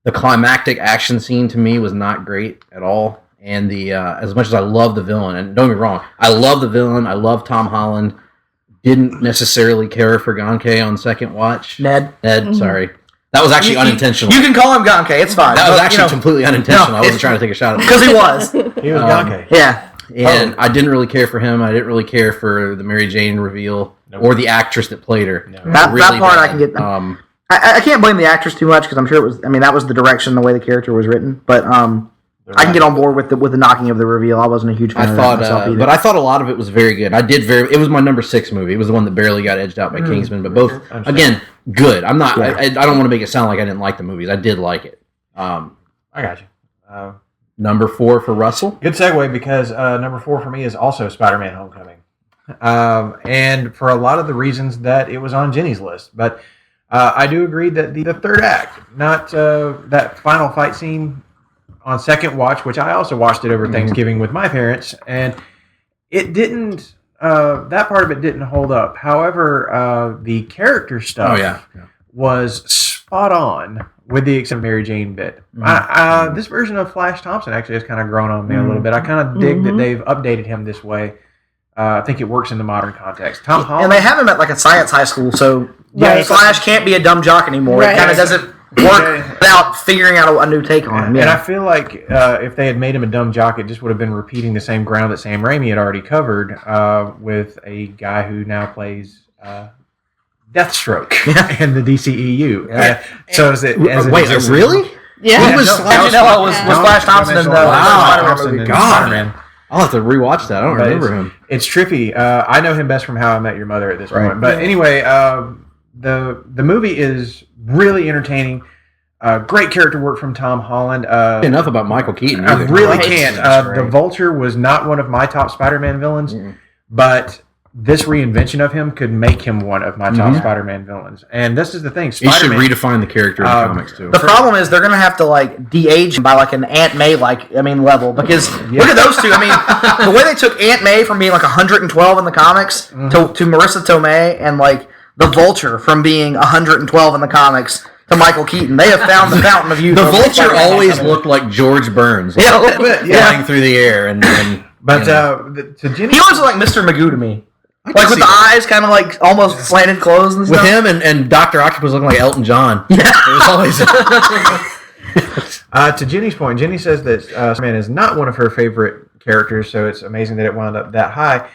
the climactic action scene to me was not great at all, and the as much as I love the villain, and don't get me wrong, I love the villain. I love Tom Holland. Didn't necessarily care for Gonke on second watch. Ned, sorry. That was actually unintentional. You can call him Gonke. It's fine. That was actually completely unintentional. I wasn't trying to take a shot at him. Because he was. He was Gonke. Yeah. And I didn't really care for him. I didn't really care for the Mary Jane reveal or the actress that played her. No. That Really part bad. I can get. I can't blame the actress too much because I'm sure it was. I mean, that was the direction, the way the character was written. But I can get on board with the knocking of the reveal. I wasn't a huge fan of that myself either. But I thought a lot of it was very good. It was my number 6 movie. It was the one that barely got edged out by Kingsman. But both, again, good. I'm not. Yeah. I don't want to make it sound like I didn't like the movies. I did like it. I got you. Number 4 for Russell. Good segue because number 4 for me is also Spider-Man: Homecoming, and for a lot of the reasons that it was on Jenny's list. But I do agree that the third act, not that final fight scene on second watch, which I also watched it over Thanksgiving with my parents, and it didn't. That part of it didn't hold up. However, the character stuff was spot on, with the exception of Mary Jane bit. This version of Flash Thompson actually has kind of grown on me a little bit. I kind of dig that they've updated him this way. I think it works in the modern context. Tom Holland, and they have him at like a science high school, so Flash can't be a dumb jock anymore. Right. It kind of doesn't work without figuring out a new take on him. And I feel like if they had made him a dumb jock, it just would have been repeating the same ground that Sam Raimi had already covered with a guy who now plays Deathstroke in the DCEU. So Really? Yeah. was Flash Thompson in the Spider-Man movie. God. I'll have to rewatch that. I don't remember him. It's trippy. I know him best from How I Met Your Mother at this point. But anyway, the movie is really entertaining. Great character work from Tom Holland. Enough about Michael Keaton. I Either. really can't. The Vulture was not one of my top Spider-Man villains, but this reinvention of him could make him one of my top Spider-Man villains. And this is the thing. He should redefine the character in the comics, too. The problem is they're going to have to like de-age him by like an Aunt May level, because look at those two. I mean, the way they took Aunt May from being like 112 in the comics to Marissa Tomei, and like the Vulture from being 112 in the comics to Michael Keaton. They have found the fountain of youth. The over Vulture Spider-Man always Homecoming. looked like George Burns, Yeah, a little bit. flying Yeah. through the air, and But you know. to Jenny, He looks like Mr. Magoo to me. I can Like with see the that. eyes kind of like almost slanted closed and With stuff. him and Dr. Octopus looking like Elton John. Yeah. It was always to Jenny's point, Jenny says that Spider-Man is not one of her favorite characters, so it's amazing that it wound up that high.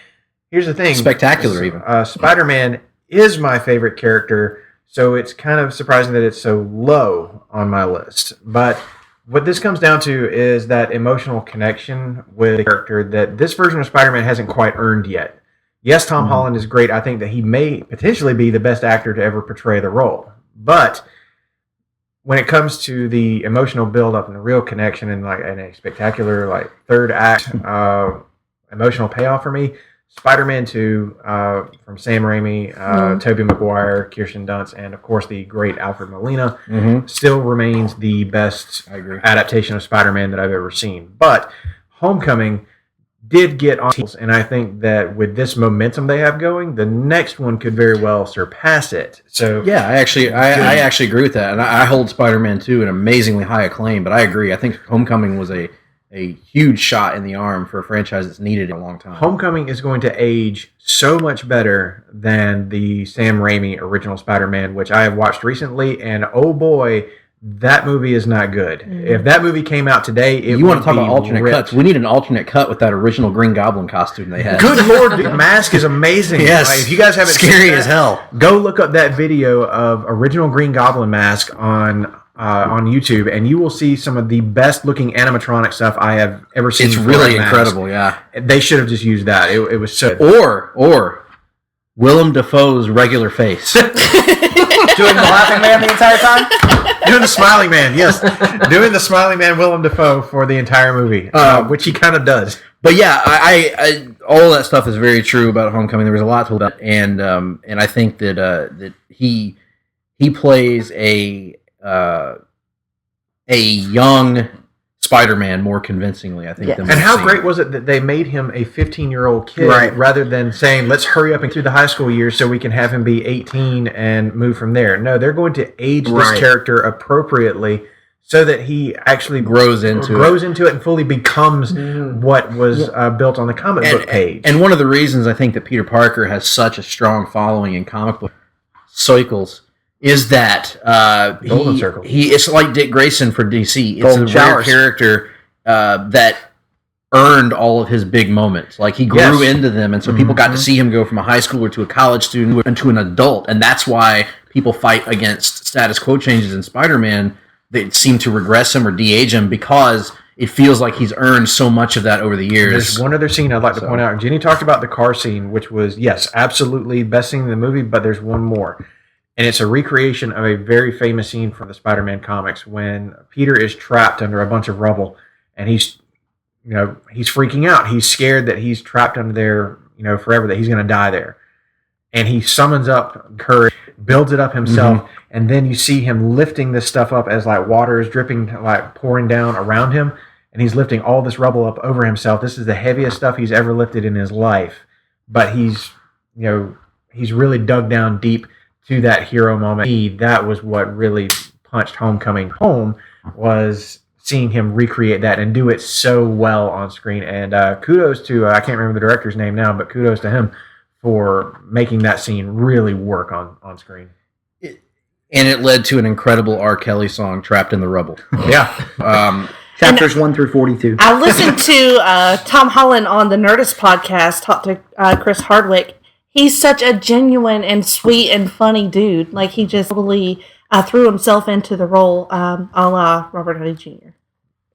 Here's the thing. Spectacular, even. Spider-Man is my favorite character, so it's kind of surprising that it's so low on my list. But what this comes down to is that emotional connection with the character that this version of Spider-Man hasn't quite earned yet. Yes, Tom Holland is great. I think that he may potentially be the best actor to ever portray the role. But when it comes to the emotional build-up and the real connection and a spectacular third act emotional payoff for me, Spider-Man 2 from Sam Raimi, Tobey Maguire, Kirsten Dunst, and of course the great Alfred Molina still remains the best adaptation of Spider-Man that I've ever seen. But Homecoming did get on heels, and I think that with this momentum they have going, the next one could very well surpass it. So Yeah, I actually agree with that, and I hold Spider-Man 2 an amazingly high acclaim. But I agree. I think Homecoming was a huge shot in the arm for a franchise that's needed in a long time. Homecoming is going to age so much better than the Sam Raimi original Spider-Man, which I have watched recently, and oh boy, that movie is not good. If that movie came out today, You want to talk about alternate cuts? We need an alternate cut with that original Green Goblin costume they had. Good Lord, the mask is amazing. Yes. If you guys haven't Scary seen that, as hell. go look up that video of original Green Goblin mask on YouTube, and you will see some of the best looking animatronic stuff I have ever seen. It's for really that mask. incredible, yeah. They should have just used that. It was so. Or Willem Dafoe's regular face. Doing the laughing man the entire time. Doing the Smiling Man, yes. Doing the Smiling Man, Willem Dafoe, for the entire movie, which he kind of does. But yeah, I all that stuff is very true about Homecoming. There was a lot to about, and I think that he plays a young Spider-Man more convincingly, I think. Yes. Than And we've how seen. great was it that they made him a 15-year-old kid Right. rather than saying, let's hurry up and through the high school years so we can have him be 18 and move from there. No, they're going to age this Right. character appropriately so that he actually grows into it and fully becomes what was built on the comic book page. And one of the reasons I think that Peter Parker has such a strong following in comic book circles is that Golden Circle. It's like Dick Grayson for DC. It's Golden a rare Showers. character that earned all of his big moments. Like he grew Yes. into them, and so people got to see him go from a high schooler to a college student and to an adult, and that's why people fight against status quo changes in Spider-Man. They seem to regress him or de-age him because it feels like he's earned so much of that over the years. There's one other scene I'd like to point out. Jenny talked about the car scene, which was, yes, absolutely best scene in the movie, but there's one more. And it's a recreation of a very famous scene from the Spider-Man comics when Peter is trapped under a bunch of rubble, and he's freaking out. He's scared that he's trapped under there, forever, that he's going to die there. And he summons up courage, builds it up himself, and then you see him lifting this stuff up as water is dripping, pouring down around him, and he's lifting all this rubble up over himself. This is the heaviest stuff he's ever lifted in his life, but he's really dug down deep to that hero moment. That was what really punched Homecoming home, was seeing him recreate that and do it so well on screen. And kudos to, I can't remember the director's name now, but kudos to him for making that scene really work on screen. And it led to an incredible R. Kelly song, Trapped in the Rubble. Yeah. Chapters 1 through 42. I listened to Tom Holland on the Nerdist podcast talk to Chris Hardwick. He's such a genuine and sweet and funny dude. Like, he just totally threw himself into the role a la Robert Downey Jr.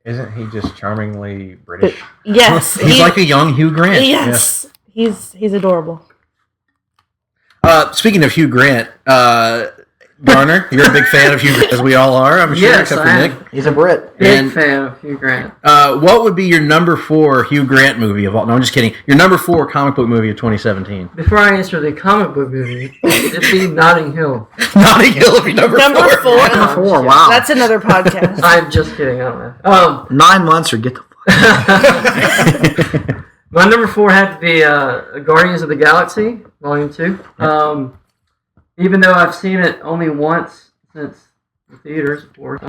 Isn't he just charmingly British? Yes. He's like a young Hugh Grant. Yes. He's adorable. Speaking of Hugh Grant, Garner, you're a big fan of Hugh Grant, as we all are, I'm sure, Yes, except for I am. Nick. He's a Brit. Big And- fan of Hugh Grant. What would be your number 4 Hugh Grant movie of all? No, I'm just kidding. Your number 4 comic book movie of 2017. Before I answer the comic book movie, it'd be Notting Hill. Notting Hill would be number 4. Number 4. I'm 4, wow. That's another podcast. I'm just kidding. I don't know. 9 months or get the fuck. My number 4 had to be Guardians of the Galaxy, Volume 2. Even though I've seen it only once since the theaters, of course.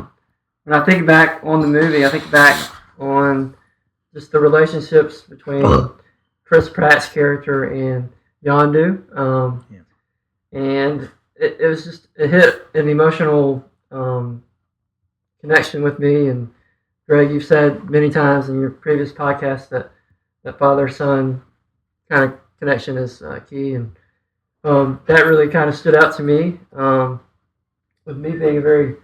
When I think back on the movie, I think back on just the relationships between Chris Pratt's character and Yondu. And it was just, it hit an emotional connection with me. And Greg, you've said many times in your previous podcast that father-son kind of connection is key. And that really kind of stood out to me. With me being a very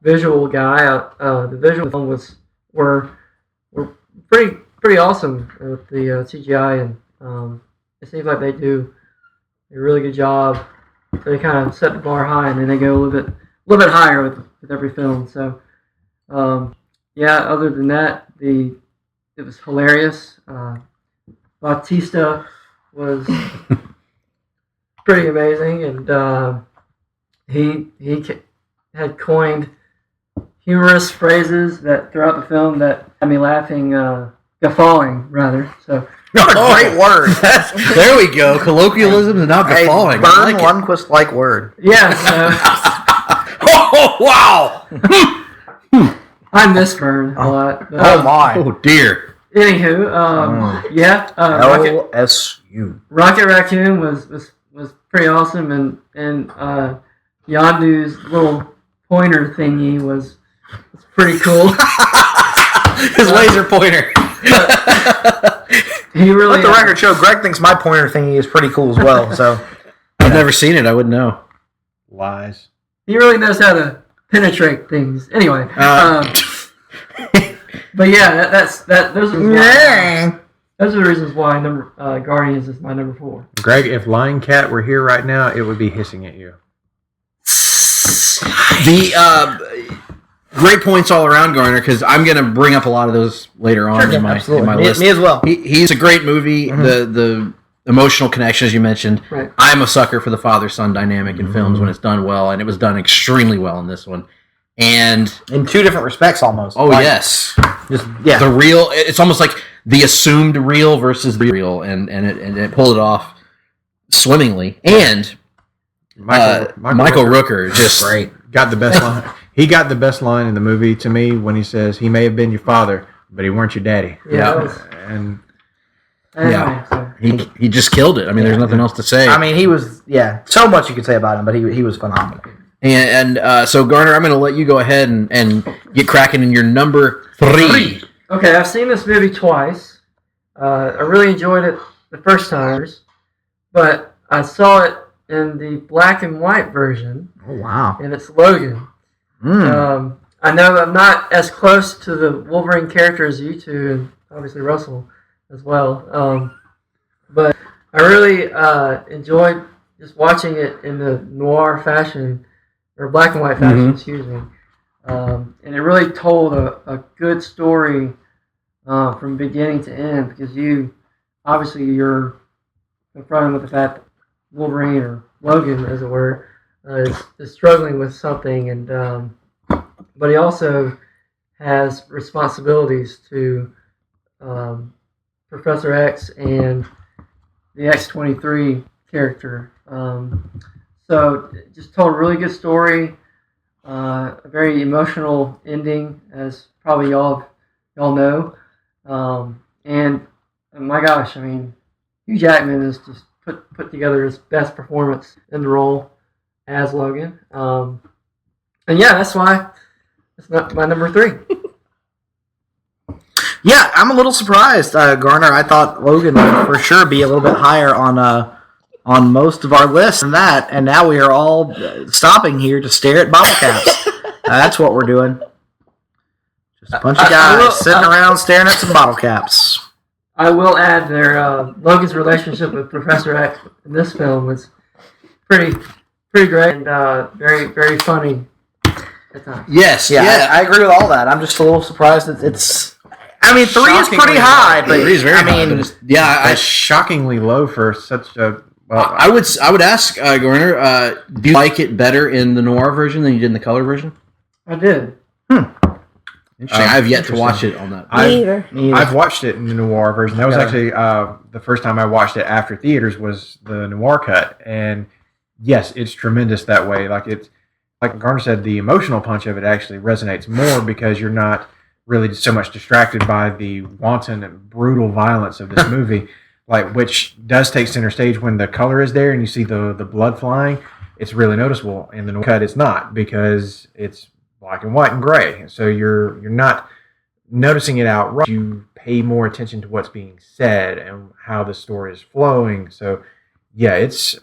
visual guy, the visual films were pretty awesome with the CGI, and it seems like they do a really good job. They kind of set the bar high, and then they go a little bit higher with every film. So, other than that, it was hilarious. Bautista was pretty amazing, and he had coined humorous phrases that throughout the film that had me laughing, guffawing rather. So. What a great word. There we go. Colloquialisms and not guffawing. Burn Lundquist-like word. Yeah. Oh, wow. I miss Burn a lot. But, Oh, my. Oh, dear. Anywho, LSU. Rocket Raccoon was pretty awesome, and Yondu's little pointer thingy was pretty cool. His laser pointer. He really. Let the record show, Greg thinks my pointer thingy is pretty cool as well. So I've never seen it. I wouldn't know. Lies. He really knows how to penetrate things. Anyway, but yeah, those are the reasons why Guardians is my number 4. Greg, if Lion Cat were here right now, it would be hissing at you. The great points all around, Garner, because I'm going to bring up a lot of those later on in my list. Me as well. He's a great movie. Mm-hmm. The emotional connection, as you mentioned. Right. I'm a sucker for the father-son dynamic in films when it's done well, and it was done extremely well in this one. And in 2 different respects, almost. Oh, yes. The real. It's almost like the assumed real versus the real, and it pulled it off swimmingly. And Michael Rooker just great. Got the best line. He got the best line in the movie to me when he says, "He may have been your father, but he weren't your daddy." He just killed it. I mean, there's nothing else to say. I mean, he was so much you could say about him, but he was phenomenal. And so Garner, I'm going to let you go ahead and get cracking in your number 3. Okay, I've seen this movie twice. I really enjoyed it the first times, but I saw it in the black and white version. Oh, wow. And it's Logan. I know I'm not as close to the Wolverine character as you two, and obviously Russell as well. But I really enjoyed just watching it in the noir fashion, or black and white fashion, excuse me. And it really told a good story from beginning to end, because you're confronted with the fact that Wolverine, or Logan as it were, is struggling with something, and but he also has responsibilities to Professor X and the X-23 character. So it just told a really good story, a very emotional ending, as probably y'all know. And my gosh, I mean, Hugh Jackman has just put together his best performance in the role as Logan. And yeah, that's why it's not my number 3. Yeah, I'm a little surprised, Garner. I thought Logan would for sure be a little bit higher on most of our lists than that, and now we are all stopping here to stare at bottle caps. That's what we're doing. Just a bunch of guys sitting around staring at some bottle caps. I will add Logan's relationship with Professor X in this film was pretty great, and very, very funny at times. Yes, I agree with all that. I'm just a little surprised that it's... I mean, 3 is pretty high, but 3 is very high. But it's shockingly low for such a... Well, I would ask, Garner, do you like it better in the noir version than you did in the color version? I did. Interesting. I've yet to watch it on that. I've watched it in the noir version. That was actually the first time I watched it after theaters was the noir cut, and yes, it's tremendous that way. Like like Garner said, the emotional punch of it actually resonates more because you're not really so much distracted by the wanton and brutal violence of this movie, like which does take center stage when the color is there and you see the blood flying. It's really noticeable. In the cut, it's not because it's black and white and gray. So you're not noticing it outright. You pay more attention to what's being said and how the story is flowing. So yeah, it's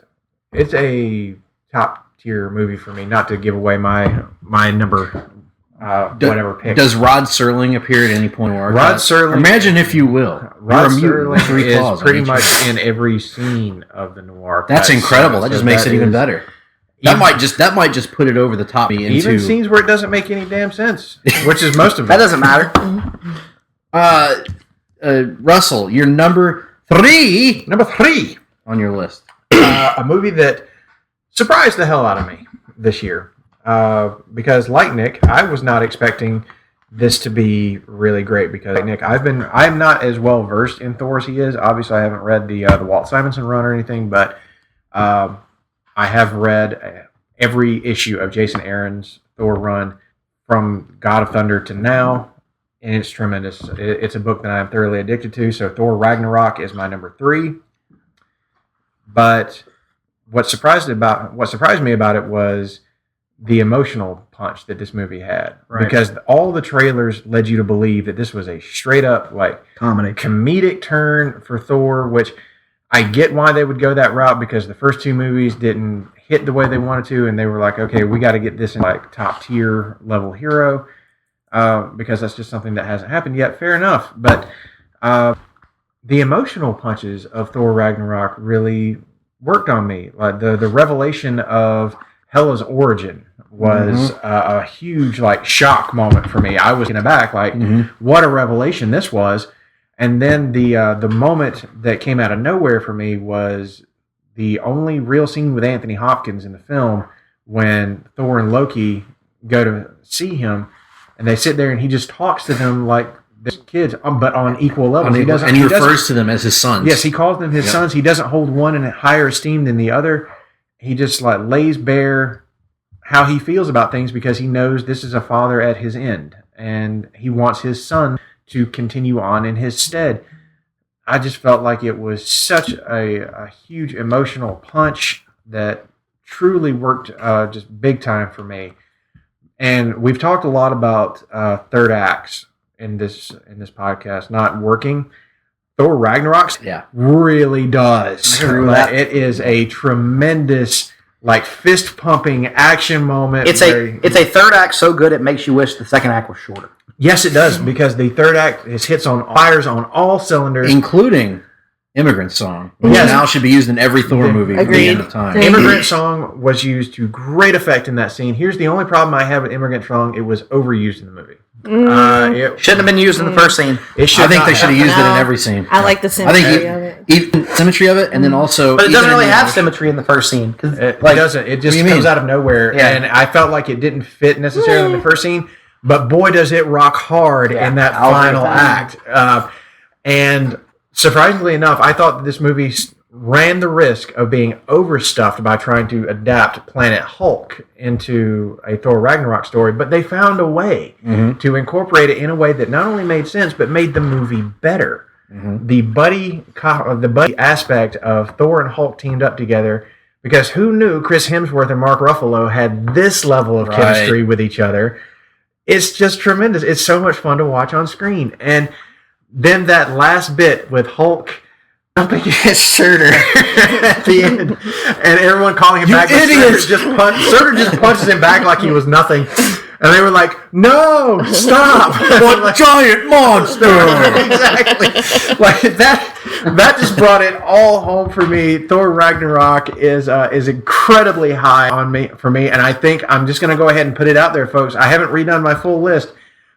a top tier movie for me. Not to give away my number. Whatever pick. Does Rod Serling appear at any point? Rod Serling. Imagine if you will. Rod Serling is pretty much in every scene of the noir. That's incredible. That just makes it even better. That might just put it over the top. Even scenes where it doesn't make any damn sense, which is most of it. That doesn't matter. Russell, your number three on your list. A movie that surprised the hell out of me this year. Because like Nick, I was not expecting this to be really great. Because like Nick, I'm not as well versed in Thor as he is. Obviously, I haven't read the Walt Simonson run or anything, but I have read every issue of Jason Aaron's Thor run from God of Thunder to now, and it's tremendous. It's a book that I am thoroughly addicted to. So Thor Ragnarok is my number 3. But what surprised me about it was the emotional punch that this movie had. Right. Because all the trailers led you to believe that this was a straight up like comedic turn for Thor, which I get why they would go that route because the first 2 movies didn't hit the way they wanted to, and they were like, okay, we got to get this in like top tier level hero because that's just something that hasn't happened yet. Fair enough. But the emotional punches of Thor Ragnarok really worked on me. Like the revelation of Hela's origin was a huge like shock moment for me. I was taken aback, like what a revelation this was. And then the moment that came out of nowhere for me was the only real scene with Anthony Hopkins in the film when Thor and Loki go to see him, and they sit there and he just talks to them like they're kids, but on equal levels. He refers to them as his sons. Yes, he calls them his sons. He doesn't hold one in higher esteem than the other. He just like lays bare how he feels about things because he knows this is a father at his end, and he wants his son to continue on in his stead. I just felt like it was such a huge emotional punch that truly worked just big time for me. And we've talked a lot about third acts in this podcast not working. Thor Ragnarok really does. It is a tremendous like fist pumping action moment. It's a third act so good it makes you wish the second act was shorter. Yes, it does, because the third act fires on all cylinders, including Immigrant Song, which now should be used in every Thor movie at the end of time. Immigrant Song was used to great effect in that scene. Here's the only problem I have with Immigrant Song: it was overused in the movie. It shouldn't have been used in the first scene. I think they should have used it in every scene. I like the symmetry of it. Even symmetry of it, and then also, but it doesn't really have symmetry in the first scene. It doesn't. It just comes out of nowhere, and I felt like it didn't fit necessarily in the first scene. But boy, does it rock hard in that final act. And surprisingly enough, I thought that this movie ran the risk of being overstuffed by trying to adapt Planet Hulk into a Thor Ragnarok story, but they found a way to incorporate it in a way that not only made sense, but made the movie better. The buddy aspect of Thor and Hulk teamed up together, because who knew Chris Hemsworth and Mark Ruffalo had this level of chemistry with each other? It's just tremendous. It's so much fun to watch on screen. And then that last bit with Hulk jumping against Surtur at the end, and everyone calling him back. Surtur just punches him back like he was nothing. And they were like, "No, stop! What giant monster!" Exactly. Like that just brought it all home for me. Thor Ragnarok is incredibly high for me, and I think I'm just going to go ahead and put it out there, folks. I haven't redone my full list,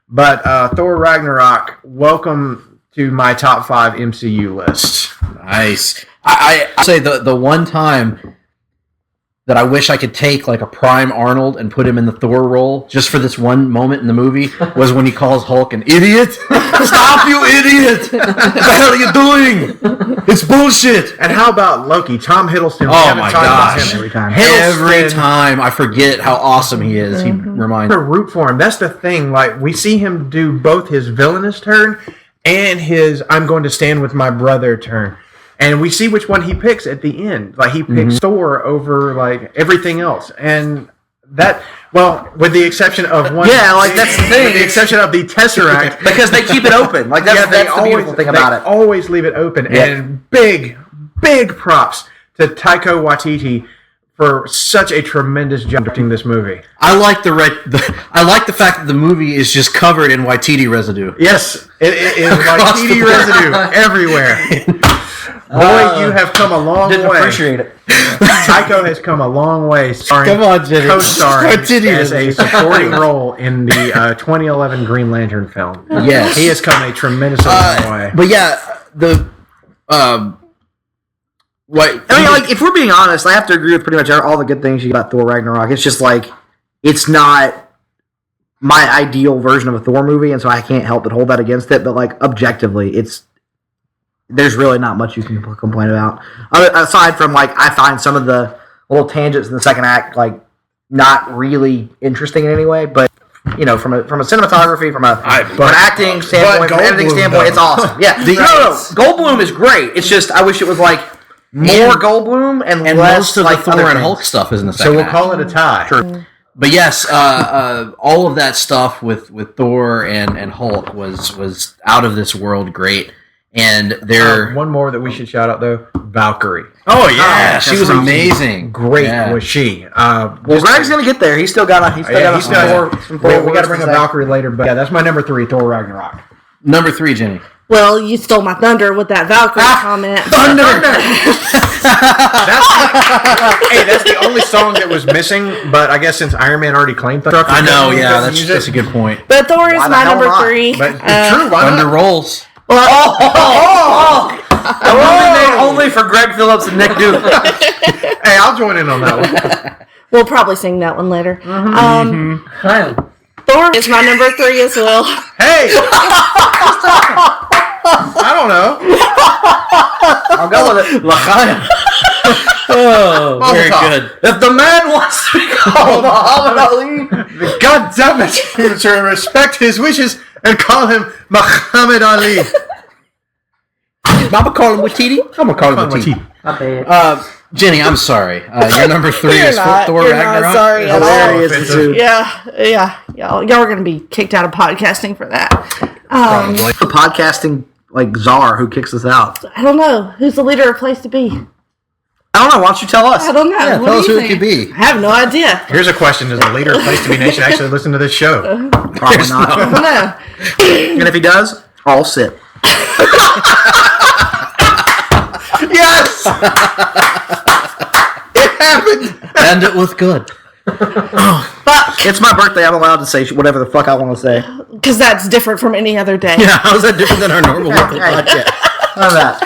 but Thor Ragnarok, welcome to my top 5 MCU list. Nice. I'll say the one time that I wish I could take like a prime Arnold and put him in the Thor role just for this one moment in the movie was when he calls Hulk an idiot. Stop, you idiot! What the hell are you doing? It's bullshit. And how about Loki? Tom Hiddleston. We Oh haven't my talked about gosh! him every time. Every time I forget how awesome he is, he reminds To root for him. That's the thing. Like, we see him do both his villainous turn and his "I'm going to stand with my brother" turn, and we see which one he picks at the end. Like, he picks Thor over like everything else, and that, well, with the exception of one. Yeah, like, that's the thing. With the exception of the Tesseract, Because they keep it open. Like, that's the beautiful thing about it. They always leave it open, and big props to Taika Waititi for such a tremendous job directing this movie. I like I like the fact that the movie is just covered in Waititi residue. Yes, it is Across the Waititi board. residue everywhere. Boy, you have come a long Didn't way. appreciate it. Tycho has come a long way, Come on, Jenny. co-starring Waititi as a residue. supporting role in the 2011 Green Lantern film. Yes. He has come a tremendous long way. But yeah, what I mean, like, if we're being honest, I have to agree with pretty much all the good things you got Thor Ragnarok. It's just like, it's not my ideal version of a Thor movie, and so I can't help but hold that against it. But, like, objectively, there's really not much you can complain about. Aside from, like, I find some of the little tangents in the second act, like, not really interesting in any way, but, you know, from a cinematography, from an acting standpoint, from an editing standpoint, it's awesome. Yeah, no, Goldblum is great. It's just, I wish it was, like, more Goldblum and and less, most of like, the Thor other and things. Hulk stuff is in the second So we'll act. call it a tie. True. But yes, all of that stuff with Thor and Hulk was out of this world great. And they're One more that we should shout out, though, Valkyrie. oh yeah, she that's was right. amazing. Great Yeah. was she. Well, Greg's gonna get there. He's still got some Thor We got to words bring to up say. Valkyrie later, but yeah, that's my number 3, Thor Ragnarok. Number 3, Jenny. Well, you stole my thunder with that Valkyrie comment. That's the only song that was missing, but I guess since Iron Man already claimed Thunder, I know, yeah, that's a good point. But Thor is Why the my hell number not? 3. But true, why Thunder not? rolls. A movie made only for Greg Phillips and Nick Duke. Hey, I'll join in on that one. We'll probably sing that one later. Hi. Thor is my number 3 as well. Hey! I don't know. I'll go with it. Oh, very Mazel tov. good. If the man wants to be called Muhammad Ali, God damn it! To respect his wishes and call him Muhammad Ali. Mama call him Waititi. I'm gonna call him Waititi. not bad. Jenny, I'm sorry. Your number 3 You're is not. Thor You're Ragnarok. not sorry at all. Hilarious too. Yeah. Y'all are gonna be kicked out of podcasting for that. The podcasting like czar who kicks us out. I don't know who's the leader of Place to Be. I don't know. Why don't you tell us? I don't know. Yeah, What tell do us you who it think? could be. I have no idea. Here's a question: does the leader of Place to Be Nation actually listen to this show? Probably not. I don't know. And if he does, I'll sit. Yes, it happened. And it was good. It's my birthday. I'm allowed to say whatever the fuck I want to say. Because that's different from any other day. Yeah, how's that different than our normal weekly Hey. podcast? None of that.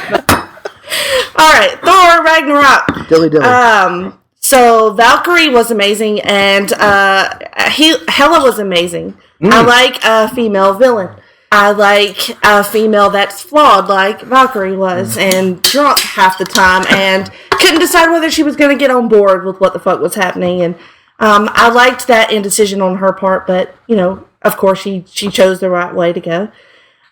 All right, Thor Ragnarok. Dilly dilly. So Valkyrie was amazing, and Hela was amazing. I like a female villain. I like a female that's flawed, like Valkyrie was, and drunk half the time, and couldn't decide whether she was going to get on board with what the fuck was happening. And I liked that indecision on her part, but of course, she chose the right way to go.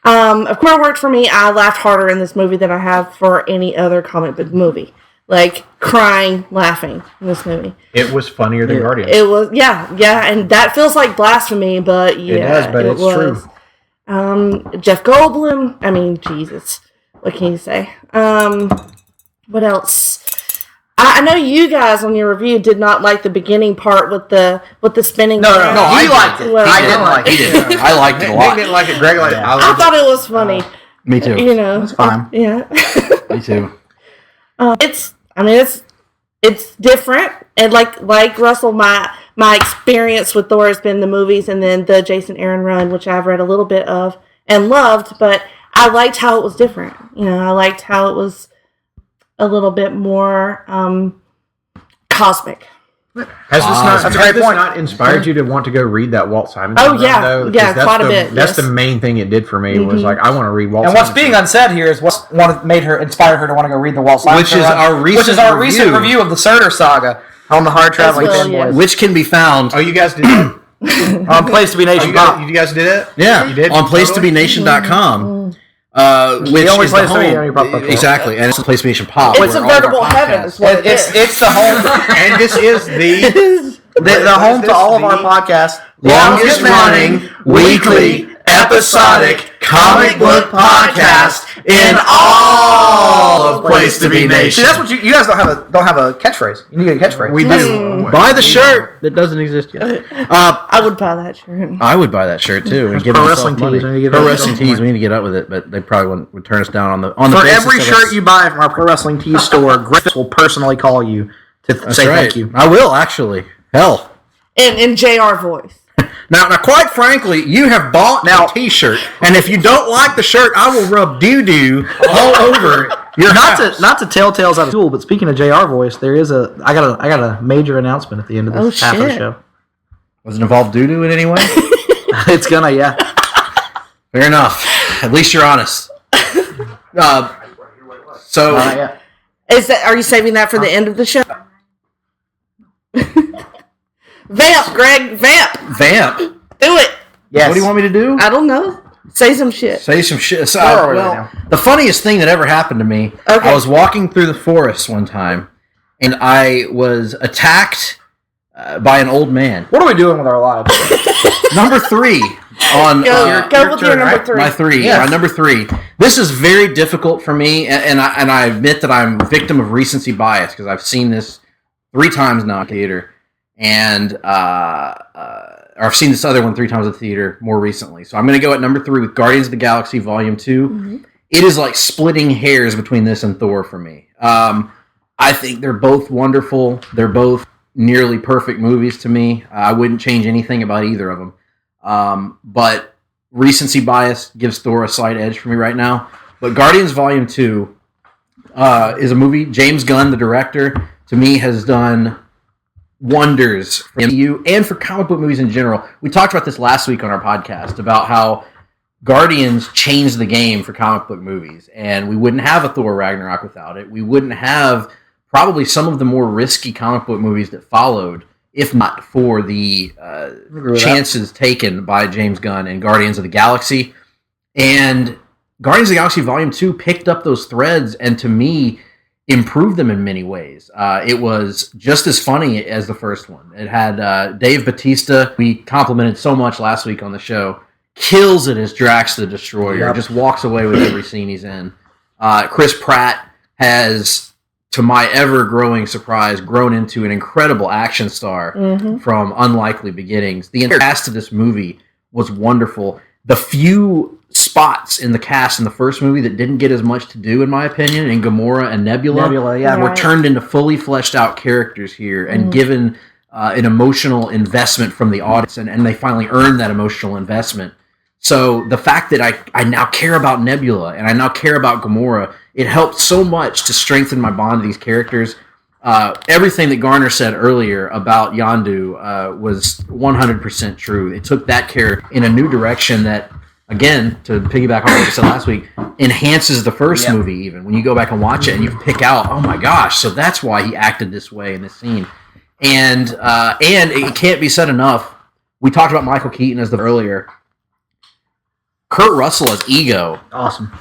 Of course, it worked for me. I laughed harder in this movie than I have for any other comic book movie. Like, crying, laughing in this movie. It was funnier than Guardians. It was, yeah, and that feels like blasphemy, but yeah. It does, but it's true. Jeff Goldblum, I mean, Jesus. What can you say? What else? I know you guys on your review did not like the beginning part with the spinning. No, around. he liked it. Well, I didn't like He it. did. I liked it a Nick lot. didn't like it. Greg liked it. I liked thought it was funny. Me too. It's fine. Yeah. Me too. It's different, and like Russell, my experience with Thor has been the movies and then the Jason Aaron run, which I've read a little bit of and loved, but I liked how it was different. I liked how it was a little bit more cosmic. Has That's a great this point. not inspired you to want to go read that Walt Simonson Oh, run, yeah. though? 'Cause Yeah, that's quite a the, bit, That's yes. the main thing it did for me was like, I want to read Walt And what's Simonson. being unsaid here is what's inspired her to want to go read the Walt Simonson Which is run, our recent recent review. review of the Surtur saga on the Hard-Traveling As well, Fanboys. yes. Which can be found Oh, you guys did that? On Place to Be Nation Pop. You guys did it? Yeah, You did? on Totally? placetobenation.com. Which only is the place to be home. on your pop culture. Exactly, and it's the Place to Be Nation Pop. It's a where all of our veritable heaven. podcasts- Is what it It's is. it's the home And this is the the home to all of our podcasts. longest running, weekly, episodic comic book podcast in all of Place to Be See, Nation. that's what you guys don't have a catchphrase. You need a catchphrase. we do. Buy the shirt that doesn't exist yet. I would buy that shirt. I would buy that shirt too. And give Pro myself Wrestling money. Tees, we need to get Pro that Wrestling shirt. Tees. We need to get up with it, but they probably would turn us down on the For basis every of shirt us- you buy from our Pro Wrestling Tees store, Griff will personally call you to That's say right. thank you. I will actually. Hell. In JR voice. Now, quite frankly, you have bought a T-shirt, and if you don't like the shirt, I will rub doo-doo all over your house. Not to tell tales out of school, but speaking of JR voice, I got a major announcement at the end of this half of the shit. show. Does it involve doo-doo in any way? It's gonna, yeah. Fair enough. At least you're honest. So, Yeah. Is that? Are you saving that for the end of the show? Vamp, Greg, vamp. Vamp. Do it. Yes. What do you want me to do? I don't know. Say some shit. Say some shit. So, Where are we well, now? the funniest thing that ever happened to me, Okay. I was walking through the forest one time, and I was attacked by an old man. What are we doing with our lives? Number 3 on Go with your turn, number right? 3. my 3. Yes. My number 3. This is very difficult for me, and I admit that I'm a victim of recency bias because I've seen this 3 times now in theater, and or I've seen this other one 3 times in theater more recently. So I'm going to go at number 3 with Guardians of the Galaxy Volume 2. Mm-hmm. It is like splitting hairs between this and Thor for me. I think they're both wonderful. They're both nearly perfect movies to me. I wouldn't change anything about either of them. But recency bias gives Thor a slight edge for me right now. But Guardians Volume 2 is a movie. James Gunn, the director, to me has done wonders for MCU and for comic book movies in general. We talked about this last week on our podcast about how Guardians changed the game for comic book movies, and we wouldn't have a Thor Ragnarok without it. We wouldn't have probably some of the more risky comic book movies that followed if not for the chances taken by James Gunn and Guardians of the Galaxy. And Guardians of the Galaxy Volume 2 picked up those threads and, to me, improved them in many ways. It was just as funny as the first one. It had Dave Bautista, we complimented so much last week on the show, kills it as Drax the Destroyer, just walks away with every scene he's in. Chris Pratt has, to my ever-growing surprise, grown into an incredible action star from unlikely beginnings. The entire cast of this movie was wonderful. The few spots in the cast in the first movie that didn't get as much to do, in my opinion, in Gamora and Nebula were turned into fully fleshed out characters here and given an emotional investment from the audience, and they finally earned that emotional investment. So the fact that I now care about Nebula and I now care about Gamora, it helped so much to strengthen my bond to these characters. Everything that Garner said earlier about Yondu was 100% true. It took that character in a new direction that, again, to piggyback on what I said last week, enhances the first movie even. When you go back and watch it and you pick out, oh my gosh, so that's why he acted this way in this scene. And it can't be said enough. We talked about Michael Keaton as the earlier. Kurt Russell as Ego. Awesome.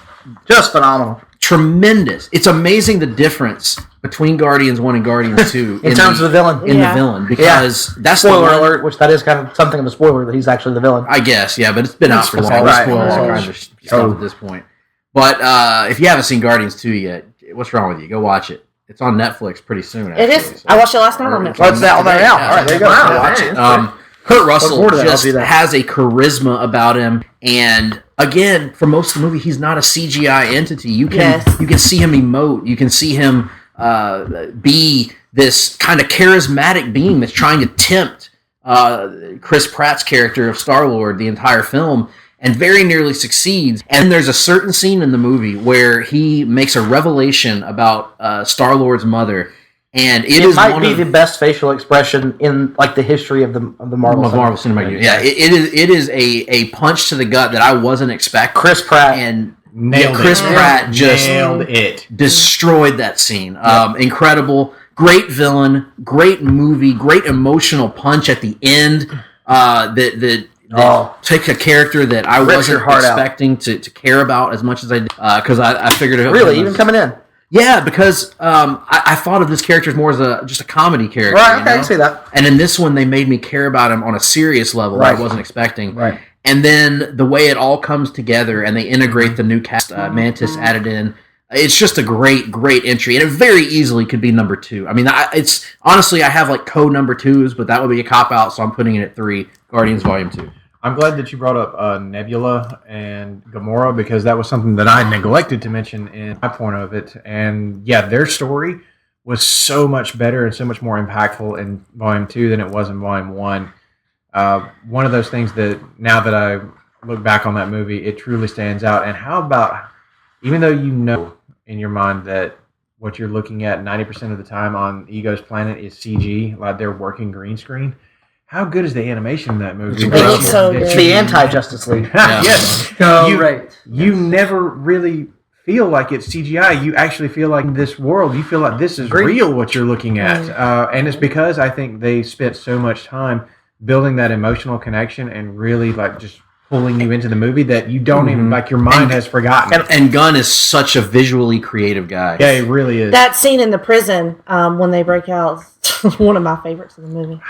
Just phenomenal. Tremendous. It's amazing the difference between Guardians 1 and Guardians 2 in terms of the villain. In the villain, because that's the spoiler one, alert, which that is kind of something of a spoiler that he's actually the villain. I guess, yeah, but it's been out for long. We spoil all kinds of stuff at this point. But if you haven't seen Guardians 2 yet, what's wrong with you? Go watch it. It's on Netflix pretty soon. Actually, It is. so. I watched it last night on Netflix. What's that on there now? All right, there you go. Wow, Watch hey, it. Kurt Russell forward to that. I'll just do that. has a charisma about him, and again, for most of the movie, he's not a CGI entity. You can see him emote. You can see him be this kind of charismatic being that's trying to tempt Chris Pratt's character of Star-Lord the entire film, and very nearly succeeds. And there's a certain scene in the movie where he makes a revelation about Star-Lord's mother, And it might be the best facial expression in like the history of the Marvel Cinematic Universe. Yeah, it is a punch to the gut that I wasn't expecting. Chris Pratt and Chris Pratt just nailed it. Destroyed that scene. Incredible, great villain, great movie, great emotional punch at the end. That take a character that I wasn't expecting to care about as much as I did, because I figured it really even coming in. Yeah, because I thought of this character as more as just a comedy character. Right, okay, I can see that. And in this one, they made me care about him on a serious level that I wasn't expecting. Right. And then the way it all comes together and they integrate the new cast, Mantis added in, it's just a great, great entry. And it very easily could be number 2. I mean, it's honestly, I have like co-number 2s, but that would be a cop-out, so I'm putting it at 3, Guardians Volume 2. I'm glad that you brought up Nebula and Gamora, because that was something that I neglected to mention in my point of it. And yeah, their story was so much better and so much more impactful in Volume 2 than it was in Volume 1. One of those things that now that I look back on that movie, it truly stands out. And how about, even though you know in your mind that what you're looking at 90% of the time on Ego's planet is CG, like they're working green screen, how good is the animation in that movie? It's so good. It's the anti-Justice League. Yes. You never really feel like it's CGI. You actually feel like in this world, you feel like this is real what you're looking at. And it's because I think they spent so much time building that emotional connection and really like just pulling you into the movie that you don't even, like your mind has forgotten. And Gunn is such a visually creative guy. Yeah, he really is. That scene in the prison when they break out is one of my favorites in the movie.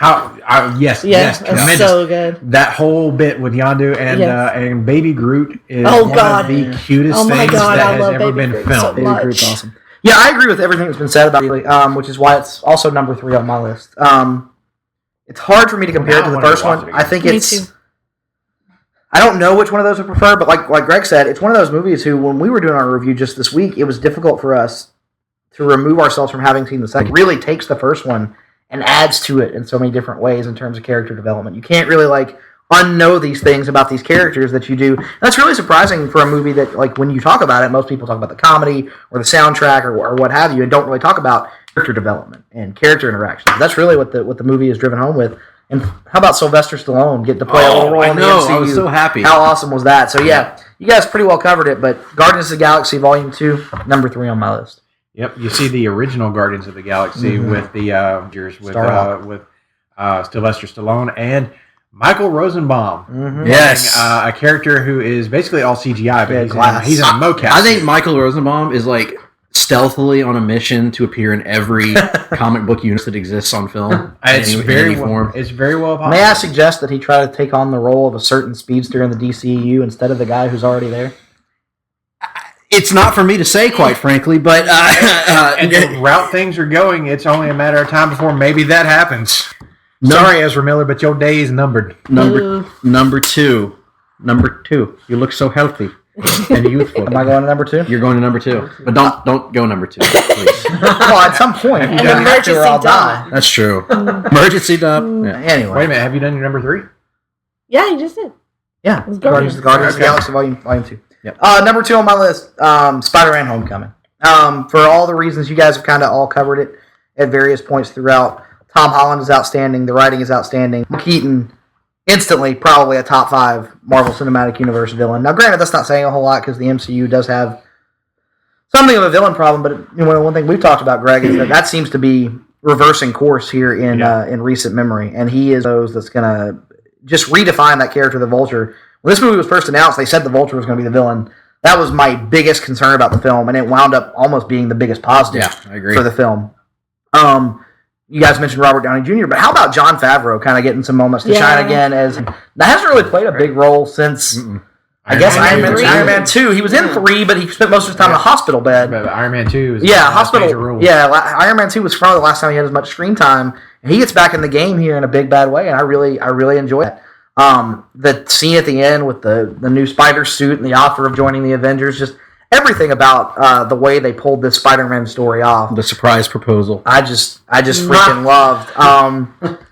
Yes, it's so good. That whole bit with Yondu and Baby Groot is one of the cutest things that has ever been filmed. So Baby Groot's awesome. Yeah, I agree with everything that's been said about it, which is why it's also number 3 on my list. It's hard for me to compare it to the first one. I think Me too. I don't know which one of those I prefer, but like Greg said, it's one of those movies who, when we were doing our review just this week, it was difficult for us to remove ourselves from having seen the second. It really takes the first one and adds to it in so many different ways in terms of character development. You can't really unknow these things about these characters that you do. And that's really surprising for a movie that, like, when you talk about it, most people talk about the comedy or the soundtrack or what have you, and don't really talk about character development and character interactions. That's really what the movie is driven home with. And how about Sylvester Stallone getting to play a little role in the MCU? I was so happy. How awesome was that? So yeah, you guys pretty well covered it, but Guardians of the Galaxy Volume 2, number 3 on my list. Yep, you see the original Guardians of the Galaxy with the with Sylvester Stallone and Michael Rosenbaum. Yes, a character who is basically all CGI, but he's in a mocap. I think Michael Rosenbaum is like stealthily on a mission to appear in every comic book universe that exists on film. It's very well possible. May I suggest that he try to take on the role of a certain speedster in the DCEU instead of the guy who's already there? It's not for me to say, quite frankly, but and the route things are going, it's only a matter of time before maybe that happens. Sorry, Ezra Miller, but your day is numbered. Number two. You look so healthy and youthful. Am I going to number 2? You're going to number 2, but don't go number 2, please. Well, at some point, An emergency dump. That's true. Emergency dump. Yeah. Anyway, wait a minute. Have you done your number 3? Yeah, you just did. Yeah, Guardians of the Galaxy Volume 2. Yep. Number 2 on my list, Spider-Man: Homecoming. For all the reasons you guys have kind of all covered it at various points throughout. Tom Holland is outstanding. The writing is outstanding. Keaton, instantly probably a top 5 Marvel Cinematic Universe villain. Now, granted, that's not saying a whole lot because the MCU does have something of a villain problem. But one thing we've talked about, Greg, is that seems to be reversing course here in recent memory, and he is those that's going to just redefine that character, the Vulture. When this movie was first announced, they said the Vulture was going to be the villain. That was my biggest concern about the film, and it wound up almost being the biggest positive I agree. for the film. You guys mentioned Robert Downey Jr., but how about Jon Favreau kind of getting some moments to shine again? As that hasn't really played a big role since, I guess, Iron Man 2. He was in 3, but he spent most of his time in a hospital bed. But Iron Man 2 is hospital. Yeah, Iron Man 2 was probably the last time he had as much screen time, and he gets back in the game here in a big bad way, and I really enjoy it. The scene at the end with the new Spider suit and the offer of joining the Avengers, just everything about the way they pulled this Spider-Man story off. The surprise proposal. I just freaking loved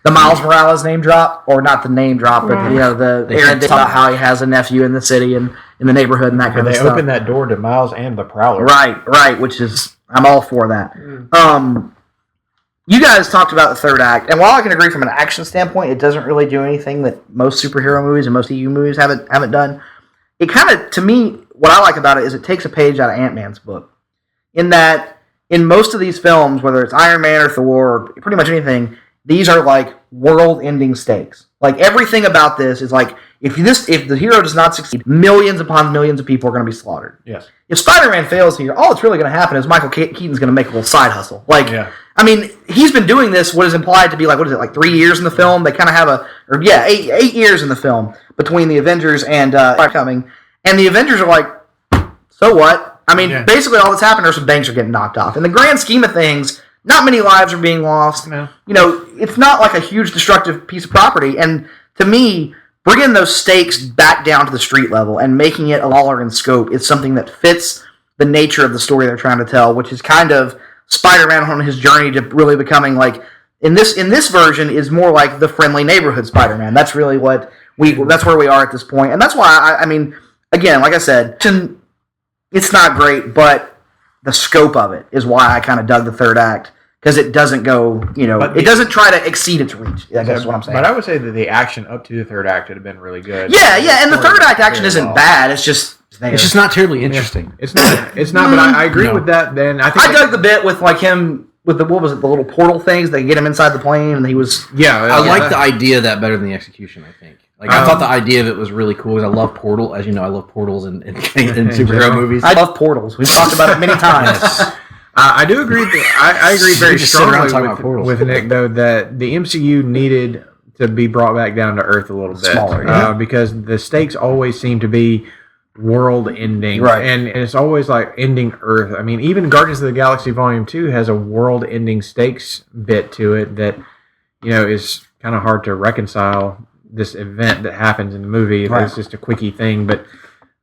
the Miles Morales name drop, or not the name drop, but the Aaron did about how he has a nephew in the city and in the neighborhood and that kind of stuff. They opened that door to Miles and the Prowler. Right, which is I'm all for that. You guys talked about the third act, and while I can agree from an action standpoint, it doesn't really do anything that most superhero movies and most EU movies haven't done. It kind of, to me, what I like about it is it takes a page out of Ant-Man's book. In that, in most of these films, whether it's Iron Man or Thor or pretty much anything, these are like world-ending stakes. Like everything about this is like, if the hero does not succeed, millions upon millions of people are going to be slaughtered. Yes. If Spider-Man fails here, all that's really going to happen is Michael Keaton's going to make a little side hustle. Like, I mean, he's been doing this, what is implied to be like, what is it, like 3 years in the film? They kind of have eight years in the film between the Avengers and coming. And the Avengers are like, so what? I mean, basically all that's happened are some banks are getting knocked off. In the grand scheme of things, not many lives are being lost. No. You know, it's not like a huge destructive piece of property. And to me, bringing those stakes back down to the street level and making it a smaller in scope is something that fits the nature of the story they're trying to tell, which is kind of Spider-Man on his journey to really becoming like, in this version is more like the friendly neighborhood Spider-Man. That's really that's where we are at this point. And that's why, I mean, again, like I said, it's not great, but the scope of it is why I kind of dug the third act, because it doesn't go, it doesn't try to exceed its reach. That's what I'm saying. But I would say that the action up to the third act would have been really good. Yeah, and the third act action isn't bad. It's just not terribly interesting. It's not. But I agree with that. Then I dug the bit with like him with the, what was it, the little portal things that get him inside the plane, and he was I like the idea of that better than the execution. I think. Like I thought the idea of it was really cool because I love Portal. As you know, I love portals in superhero movies. I love portals. We've talked about it many times. I do agree. I agree very strongly with Nick, though, that the MCU needed to be brought back down to earth a little bit. Smaller, because the stakes always seem to be world-ending. Right. And it's always like ending Earth. I mean, even Guardians of the Galaxy Volume 2 has a world-ending stakes bit to it that, is kind of hard to reconcile this event that happens in the movie. Right. It's just a quickie thing, but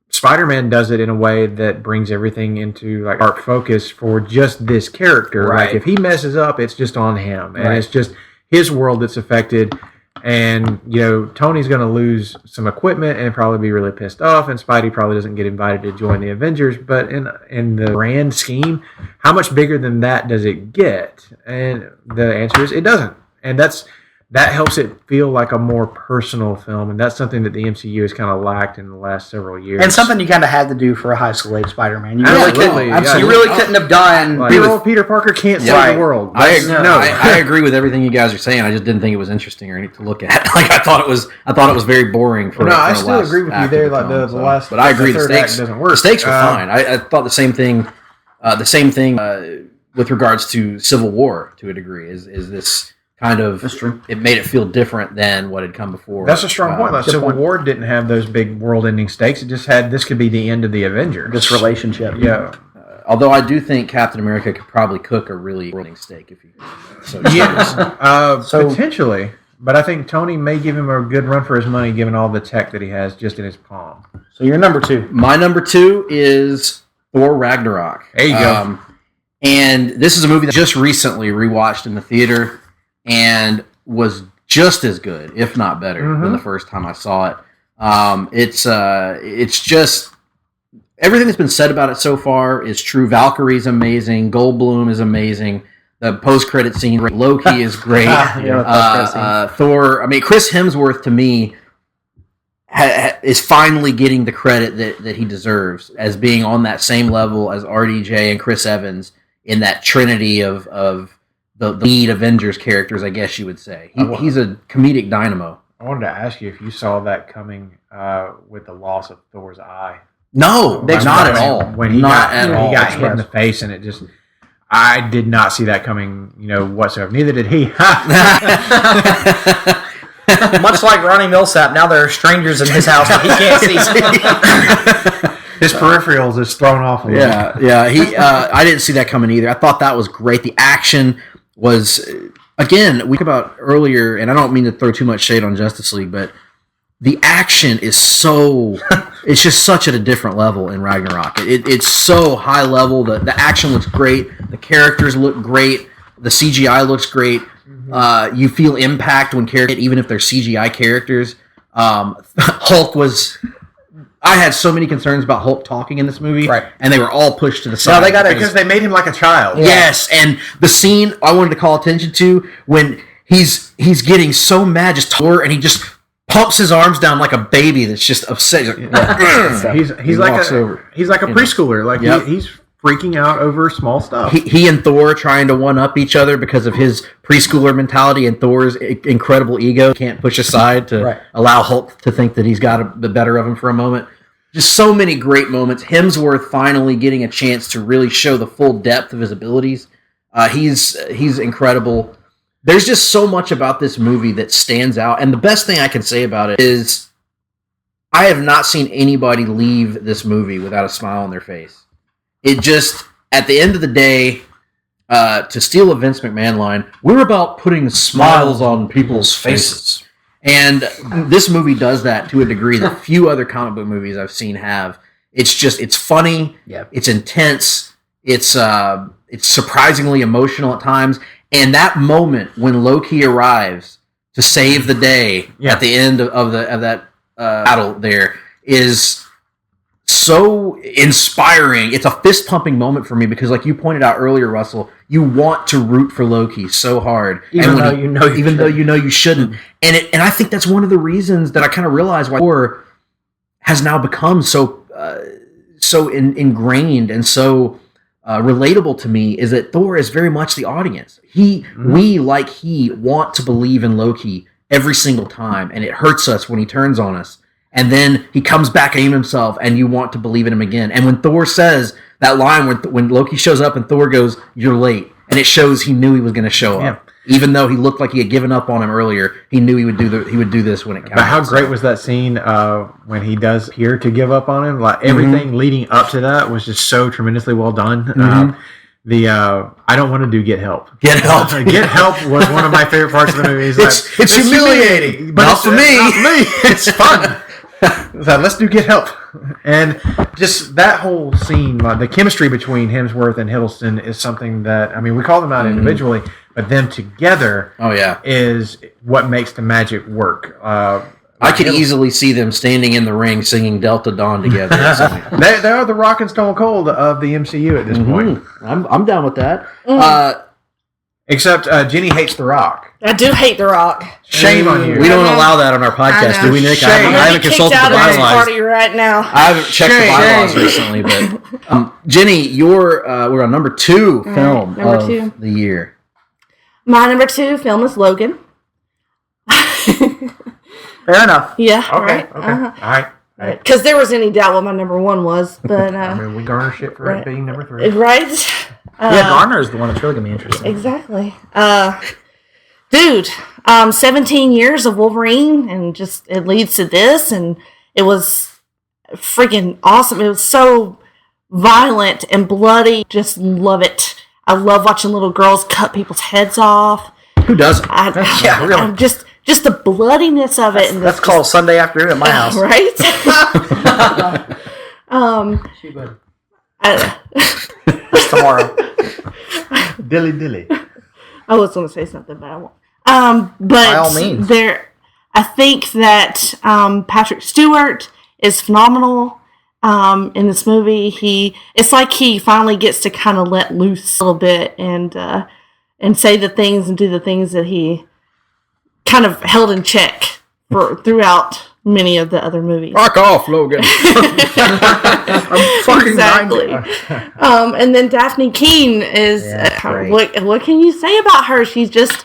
Spider-Man does it in a way that brings everything into like art focus for just this character. Right. Like if he messes up, it's just on him, and it's just his world that's affected. And Tony's going to lose some equipment and probably be really pissed off, and Spidey probably doesn't get invited to join the Avengers. But in the grand scheme, how much bigger than that does it get? And the answer is it doesn't, and that helps it feel like a more personal film, and that's something that the MCU has kind of lacked in the last several years. And something you kind of had to do for a high school age Spider-Man. You Absolutely. couldn't have done. Like, Peter Parker can't save the world. I agree with everything you guys are saying. I just didn't think it was interesting or anything to look at. Like I thought it was very boring. I still agree with you there. Like the last, but I agree the stakes doesn't work. The stakes were fine. I thought the same thing. With regards to Civil War to a degree is this. Kind of, it made it feel different than what had come before. That's a strong point. Like Civil War didn't have those big world-ending stakes. It just had this could be the end of the Avengers. This relationship. Yeah. Although I do think Captain America could probably cook a really world-ending steak if he. So potentially, but I think Tony may give him a good run for his money, given all the tech that he has just in his palm. So your number 2. My number 2 is Thor Ragnarok. There you go. And this is a movie that I just recently rewatched in the theater. And was just as good, if not better, than the first time I saw it. It's just everything that's been said about it so far is true. Valkyrie's amazing. Goldblum is amazing. The post-credit scene, Loki is great. Thor. I mean, Chris Hemsworth to me is finally getting the credit that he deserves as being on that same level as RDJ and Chris Evans in that trinity of the lead Avengers characters, I guess you would say. He's a comedic dynamo. I wanted to ask you if you saw that coming with the loss of Thor's eye. No, not at all. When he got hit in the face, and it just, I did not see that coming, whatsoever. Neither did he. Much like Ronnie Millsap, now there are strangers in his house that he can't see. His peripherals is thrown off a little. Yeah. I didn't see that coming either. I thought that was great. The action was, again, we talked about earlier, and I don't mean to throw too much shade on Justice League, but the action is it's just such at a different level in Ragnarok. It's so high level. The action looks great. The characters look great. The CGI looks great. You feel impact when characters, even if they're CGI characters. Hulk was I had so many concerns about Hulk talking in this movie, Right. and they were all pushed to the side. No, they got it Because they made him like a child. Yes, and the scene I wanted to call attention to when he's getting so mad, just tore, and he just pumps his arms down like a baby that's just upset. He's like, He's like walks a over. preschooler. Like Yep. he's freaking out over small stuff. He and Thor trying to one up each other because of his preschooler mentality and Thor's incredible ego can't push aside to allow Hulk to think that he's got the better of him for a moment. Just so many great moments. Hemsworth finally getting a chance to really show the full depth of his abilities. He's incredible. There's just so much about this movie that stands out, and the best thing I can say about it is I have not seen anybody leave this movie without a smile on their face. It just, at the end of the day, to steal a Vince McMahon line, we're about putting smiles on people's faces. And this movie does that to a degree that few other comic book movies I've seen have. It's funny, it's intense, it's surprisingly emotional at times, and that moment when Loki arrives to save the day at the end of that battle there is so inspiring. It's a fist pumping moment for me because, like you pointed out earlier, Russell, you want to root for Loki so hard, even though you know you shouldn't. And I think that's one of the reasons that I kind of realized why Thor has now become so ingrained and so relatable to me is that Thor is very much the audience. We want to believe in Loki every single time, and it hurts us when he turns on us. And then he comes back at himself, and you want to believe in him again. And when Thor says that line, when Loki shows up and Thor goes, "You're late," and it shows he knew he was going to show up, even though he looked like he had given up on him earlier. He knew he would do this when it counted. But how great was that scene when he does appear to give up on him? Like everything leading up to that was just so tremendously well done. I don't want to do Get Help. Get Help. Get Help was one of my favorite parts of the movie. It's humiliating, but not for me. Not me. It's fun. So let's do Get Help. And just that whole scene, the chemistry between Hemsworth and Hiddleston is something that, I mean, we call them out individually, but them together is what makes the magic work. I could easily see them standing in the ring singing Delta Dawn together. They are the Rock and Stone Cold of the MCU at this point. I'm down with that. Except Jenny hates The Rock. I do hate The Rock. Shame on you. We don't allow that on our podcast, do we, Nick? I haven't consulted the bylaws. Party right now. I haven't checked the bylaws recently, but Jenny, we're on number 2 film of the year. My number 2 film is Logan. Fair enough. Yeah. Okay. Right. All right. Because there was any doubt what my number 1 was, but I mean, we garner shit for it being number 3. Right. Garner is the one that's really gonna be interesting. Exactly. Dude, 17 years of Wolverine, and just it leads to this, and it was freaking awesome. It was so violent and bloody. Just love it. I love watching little girls cut people's heads off. Who doesn't? Really. Just the bloodiness of it. That's called Sunday afternoon at my house. Right? Tomorrow. Dilly. I was going to say something, but I won't. But by all means. I think that Patrick Stewart is phenomenal in this movie. It's like he finally gets to kind of let loose a little bit and say the things and do the things that he kind of held in check throughout many of the other movies. Rock off, Logan. I'm fucking exactly. And then Daphne Keane is what can you say about her? She's just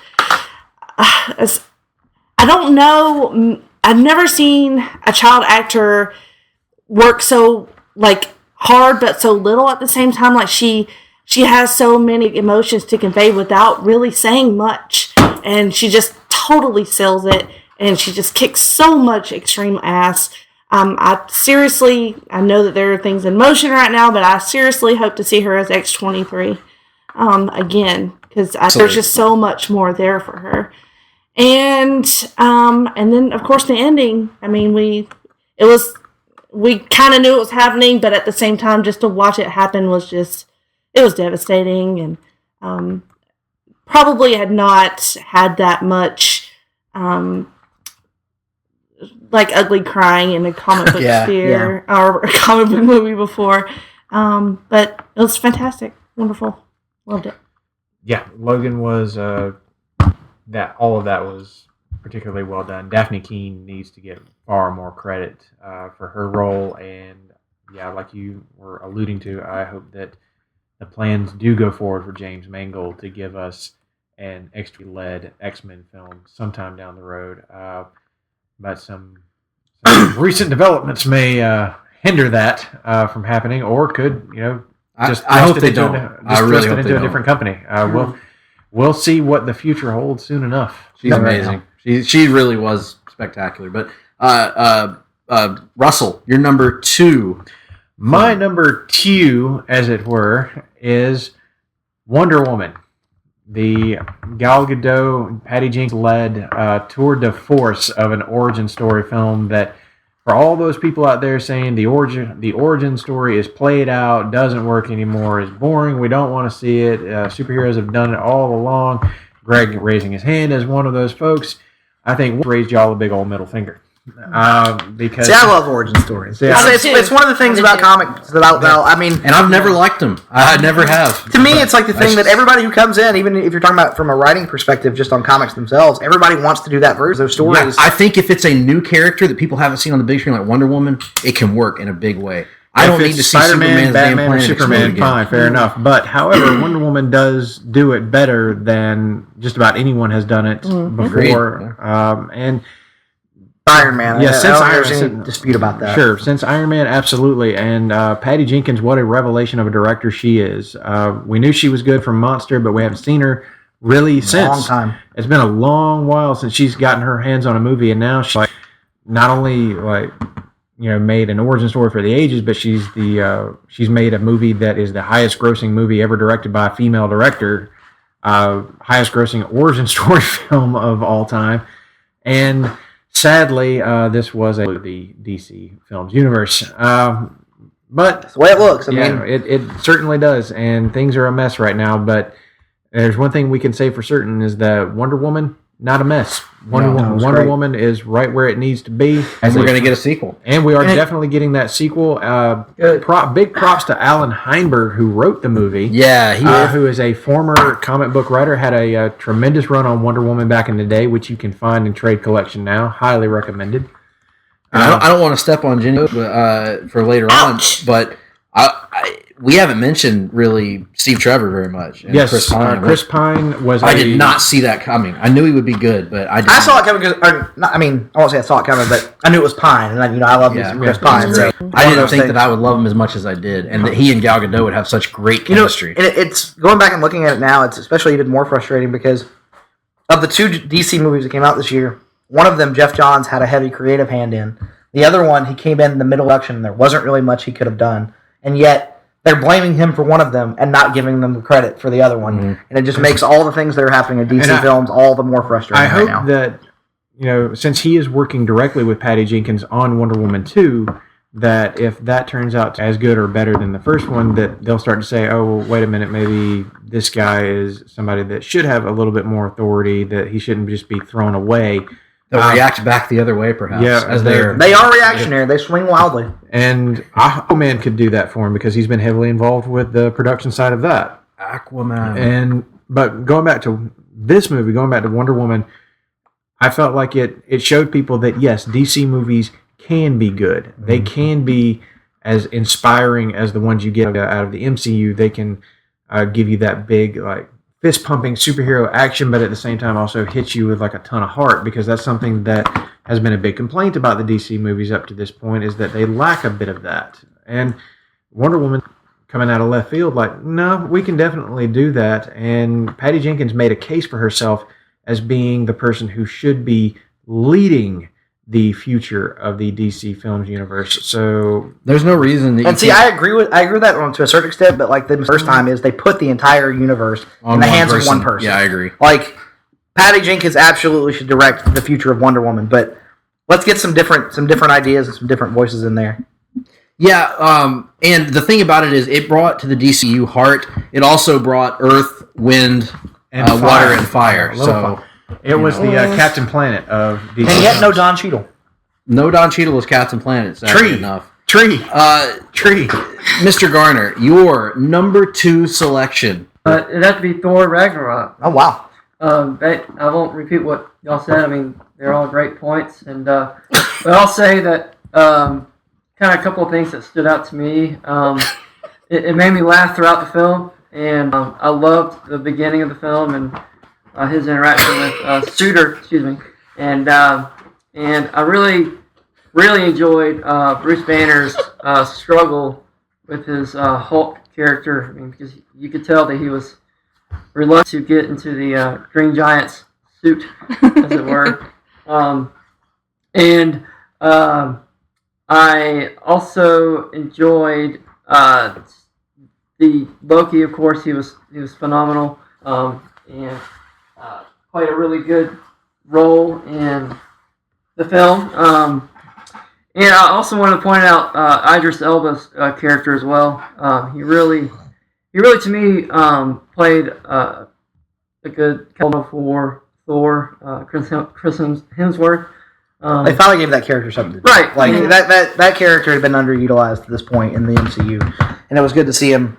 I don't know. I've never seen a child actor work so hard but so little at the same time. Like she has so many emotions to convey without really saying much, and she just totally sells it. And she just kicks so much extreme ass. I know that there are things in motion right now, but I seriously hope to see her as X-23 again, because there's just so much more there for her. And then of course the ending. I mean, we kind of knew it was happening, but at the same time, just to watch it happen was devastating, and probably had not had that much like ugly crying in a comic book sphere or a comic book movie before. But it was fantastic, wonderful, loved it. Yeah, Logan was that. All of that was particularly well done. Daphne Keane needs to get far more credit for her role, and yeah, like you were alluding to, I hope that the plans do go forward for James Mangold to give us an extra-led X-Men film sometime down the road. But some recent developments may hinder that from happening, or could, I hope they don't. I really hope they don't. A different company. We'll see what the future holds soon enough. She's amazing. She really was spectacular. But Russell, your number 2. My number 2, as it were, is Wonder Woman. The Gal Gadot, Patty Jenkins-led tour de force of an origin story film that, for all those people out there saying the origin story is played out, doesn't work anymore, is boring, we don't want to see it, superheroes have done it all along, Greg raising his hand as one of those folks, I think raised y'all a big old middle finger. Because I love origin stories. Yeah. It's one of the things about comics that I mean, and I've never liked them. I never have. To me, it's like the thing that everybody who comes in, even if you're talking about from a writing perspective, just on comics themselves, everybody wants to do that version of those stories. Yeah, I think if it's a new character that people haven't seen on the big screen, like Wonder Woman, it can work in a big way. I don't need to see Spider-Man, Batman, or Superman. Fine, Fine, fair enough. But however, Wonder Woman does do it better than just about anyone has done it before, and. Iron Man. Yeah, since there's any dispute about that. Sure, since Iron Man, absolutely. And Patty Jenkins, what a revelation of a director she is. We knew she was good from Monster, but we haven't seen her really since. Long time. It's been a long while since she's gotten her hands on a movie, and now she's not only made an origin story for the ages, but she's made a movie that is the highest grossing movie ever directed by a female director, highest grossing origin story film of all time, and sadly, this was the DC Films universe. But that's the way it looks. I mean, it certainly does, and things are a mess right now. But there's one thing we can say for certain is that Wonder Woman, not a mess. Wonder Woman is right where it needs to be. And we're going to get a sequel. And we are definitely getting that sequel. Big props to Alan Heinberg, who wrote the movie. Yeah, who is a former comic book writer, had a tremendous run on Wonder Woman back in the day, which you can find in trade collection now. Highly recommended. I don't want to step on Jenny for later on, but we haven't mentioned really Steve Trevor very much. And yes, Chris Pine. Was. I did not see that coming. I knew he would be good, but I saw it coming because I won't say I saw it coming, but I knew it was Pine, and I love Chris Pine. So I didn't think that I would love him as much as I did, and that he and Gal Gadot would have such great chemistry. And it's going back and looking at it now. It's especially even more frustrating because of the 2 DC movies that came out this year. One of them, Jeff Johns, had a heavy creative hand in. The other one, he came in the middle production, and there wasn't really much he could have done, and yet they're blaming him for one of them and not giving them the credit for the other one. Mm-hmm. And it just makes all the things that are happening in DC films all the more frustrating right now. I hope that, since he is working directly with Patty Jenkins on Wonder Woman 2, that if that turns out as good or better than the first one, that they'll start to say, oh, well, wait a minute, maybe this guy is somebody that should have a little bit more authority, that he shouldn't just be thrown away. They'll react back the other way, perhaps. Yeah, as they are reactionary. They swing wildly. And Aquaman could do that for him because he's been heavily involved with the production side of that. Aquaman. But going back to this movie, going back to Wonder Woman, I felt like it showed people that, yes, DC movies can be good. Mm-hmm. They can be as inspiring as the ones you get out of the MCU. They can give you that big, fist-pumping superhero action, but at the same time also hit you with a ton of heart, because that's something that has been a big complaint about the DC movies up to this point, is that they lack a bit of that. And Wonder Woman coming out of left field, no, we can definitely do that. And Patty Jenkins made a case for herself as being the person who should be leading the future of the DC Films universe. So there's no reason that I agree with that one to a certain extent, but the first time is they put the entire universe in the hands of one person. Yeah, I agree. Patty Jenkins absolutely should direct the future of Wonder Woman, but let's get some different ideas and some different voices in there. Yeah, and the thing about it is it brought to the DCU heart. It also brought earth, wind, and water and fire. So it was the Captain Planet of DC. And yet no Don Cheadle. No Don Cheadle was Captain Planet. Tree. Enough. Tree. Tree. Mr. Garner, your number 2 selection. It'd have to be Thor Ragnarok. Oh, wow. I won't repeat what y'all said. I mean, they're all great points, and but I'll say that kind of a couple of things that stood out to me. It made me laugh throughout the film, and I loved the beginning of the film and his interaction with Suter. Excuse me, and I really enjoyed Bruce Banner's struggle with his Hulk character. I mean, because you could tell that he was reluctant to get into the Green Giant's suit, as it were. I also enjoyed the Loki. Of course, he was phenomenal, and played a really good role in the film. And I also want to point out Idris Elba's character as well. He really to me played a good couple for Thor, Chris Hemsworth. They finally gave that character something to do. Right. Like that character had been underutilized at this point in the MCU, and it was good to see him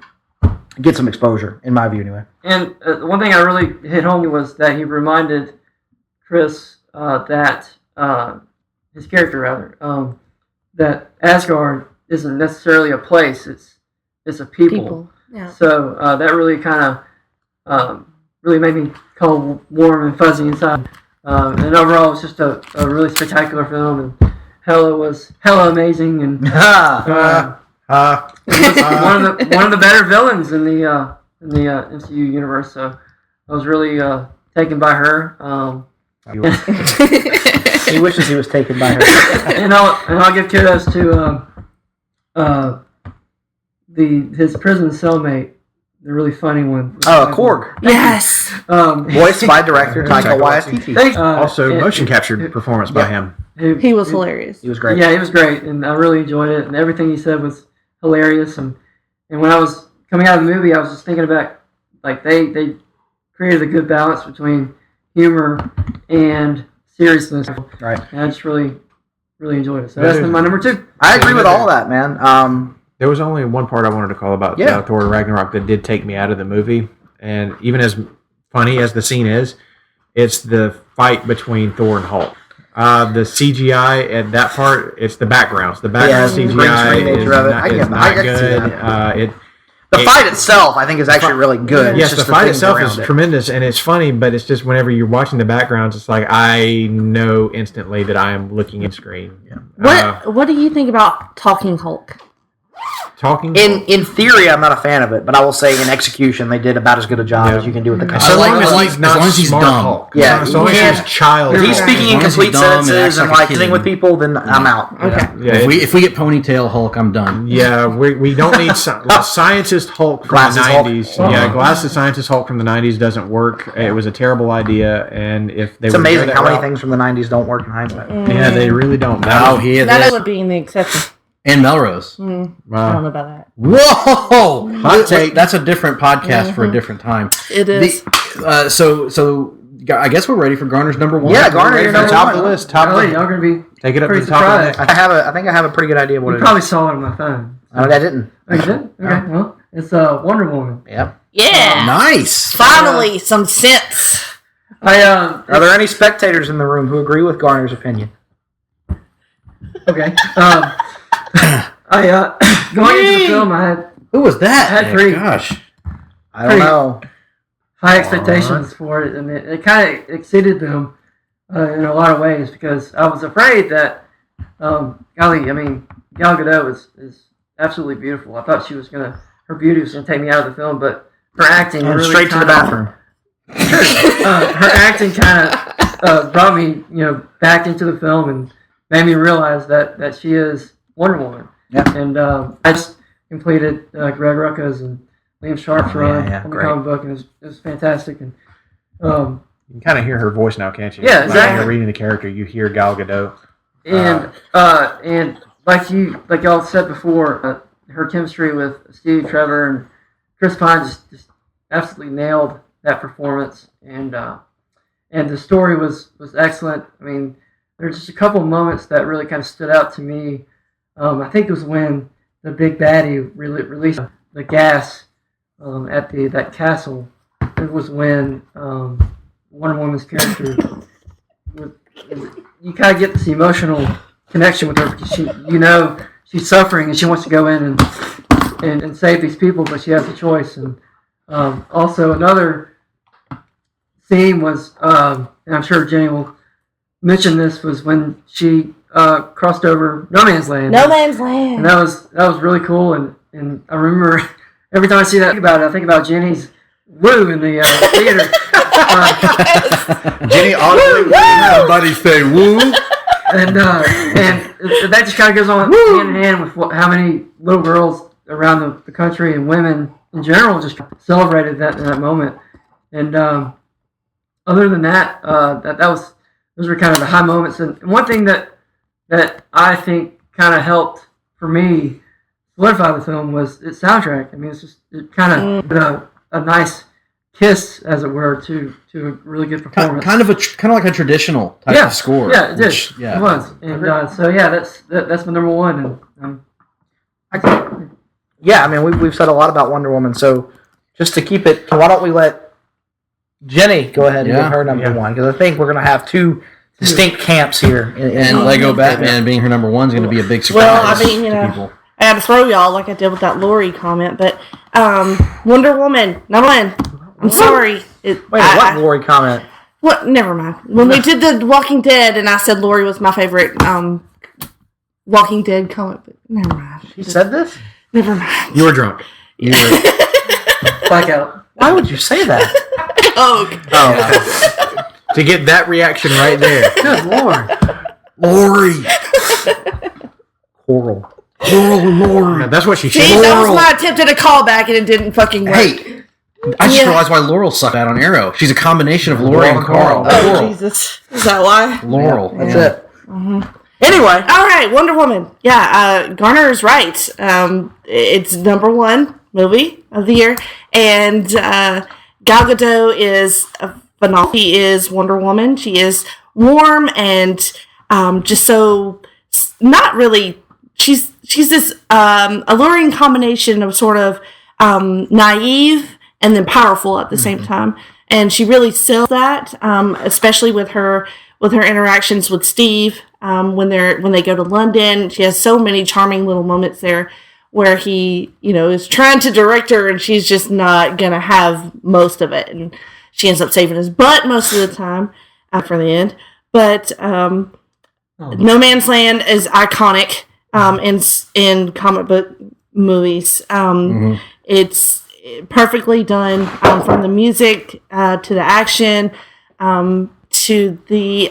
get some exposure, in my view, anyway. And one thing I really hit home was that he reminded Chris that his character rather that Asgard isn't necessarily a place; it's a people. Yeah. So that really kind of really made me kind of warm and fuzzy inside. And overall, it was just a really spectacular film, and Hela was amazing, and it was one of the better villains in the MCU universe. So I was really taken by her. He wishes he was taken by her. and I'll give kudos to his prison cellmate, the really funny one. Korg. Yes. Voiced by director Taika Waititi. Also, motion captured performance by him. He was hilarious. He was great. Yeah, he was great, and I really enjoyed it, and everything he said was hilarious. And when I was coming out of the movie, I was just thinking about, like, they created a good balance between humor and seriousness. Right. And I just really enjoyed it. So that's my number 2. I agree with all of that, man. There was only one part I wanted to call about Thor Ragnarok that did take me out of the movie. And even as funny as the scene is, it's the fight between Thor and Hulk. The CGI at that part, it's the backgrounds. The background CGI is not good. The fight itself, I think, is actually really good. Yes, the fight itself is tremendous, and it's funny, but it's just whenever you're watching the backgrounds, it's like I know instantly that I am looking at screen. Yeah. What do you think about Talking Hulk? Talking in theory, I'm not a fan of it, but I will say in execution, they did about as good a job as you can do with the comic. As long as he's dumb. Hulk. Yeah, as long as he's child. If he's speaking in complete sentences and like hitting with people, then I'm out. Okay. Yeah, if we get ponytail Hulk, I'm done. Yeah, we don't need scientist Hulk from the 90s. Hulk. Yeah, glasses scientist Hulk from the 90s doesn't work. It was a terrible idea, and if they it's amazing how many things from the 90s don't work in hindsight. Yeah, they really don't. That would be the exception. And Melrose. I don't know about that. Whoa! Hot take. That's a different podcast for a different time. It is. So I guess we're ready for Garner's number 1. Yeah, Garner, you're number top 1. of the list. Y'all gonna be take it up to pretty the top surprised. of the list. I think I have a pretty good idea what it is. You probably saw it on my phone. I didn't. Oh, you did? Okay. Well, it's Wonder Woman. Yep. Yeah. Nice. Finally, some sense. Are there any spectators in the room who agree with Garner's opinion? Okay. Going into the film, I had Who was that? I had pretty I don't know. high expectations for it, and it kind of exceeded them in a lot of ways because I was afraid that, Gal Gadot is absolutely beautiful. I thought her beauty was gonna take me out of the film, but her acting And really straight to the bathroom. her acting kind of brought me, back into the film and made me realize that she is Wonder Woman. Yeah. And I just completed Greg Rucka's and Liam Sharp's run on the great. comic book, and it was fantastic. And You can kind of hear her voice now, can't you? Yeah, Like exactly. when you're reading the character, you hear Gal Gadot. And like y'all said before, her chemistry with Steve Trevor and Chris Pine just absolutely nailed that performance, and the story was excellent. I mean, there's just a couple of moments that really kind of stood out to me. I think it was when the big baddie released the gas at that castle. It was when Wonder Woman's character, you kind of get this emotional connection with her because she's suffering and she wants to go in and save these people, but she has a choice. And also another scene was, and I'm sure Jenny will mention this, was when she crossed over No Man's Land. No Man's Land. And that was really cool. And I remember every time I see that, I think about Jenny's woo in the theater. Jenny audibly, Somebody say woo. And that just kind of goes on hand in hand with how many little girls around the country and women in general just celebrated that in that moment. And other than that, those were kind of the high moments. And one thing that I think kind of helped for me solidify the film was its soundtrack. I mean, it kind of a nice kiss, as it were, to a really good performance. Kind of like a traditional type of score. Yeah, it did. It was. And so that's my number one. And Yeah, I mean, we've said a lot about Wonder Woman, so just to keep it, why don't we let Jenny go ahead and give her number one? Because I think we're going to have two distinct camps here. And Lego Batman being her number one is going to be a big surprise. Well, I mean, to people. I had to throw y'all like I did with that Lori comment, but Wonder Woman, number one. I'm sorry. What Lori comment? What? Never mind. When we did the Walking Dead, and I said Lori was my favorite Walking Dead comic, but never mind. She said this? Never mind. You were drunk. blackout. Why would you say that? To get that reaction right there. Good Lord. Lori. Coral. Lori. That's what she said. See, that was my attempt at a callback, and it didn't fucking work. Hey, I just realized why Laurel sucked out on Arrow. She's a combination of Lori and Carl. Oh, Laurel. Jesus. Is that why? Laurel. That's it. Mm-hmm. Anyway. All right, Wonder Woman. Yeah, Garner is right. It's number one movie of the year. And Gal Gadot is phenomenal. She is Wonder Woman. She is warm and just so not really... She's this alluring combination of sort of naive and then powerful at the same time, and she really sells that, especially with her interactions with Steve when they go to London. She has so many charming little moments there where he is trying to direct her, and she's just not gonna have most of it, and she ends up saving his butt most of the time for the end. But No Man's Land is iconic. In comic book movies, it's perfectly done from the music to the action to the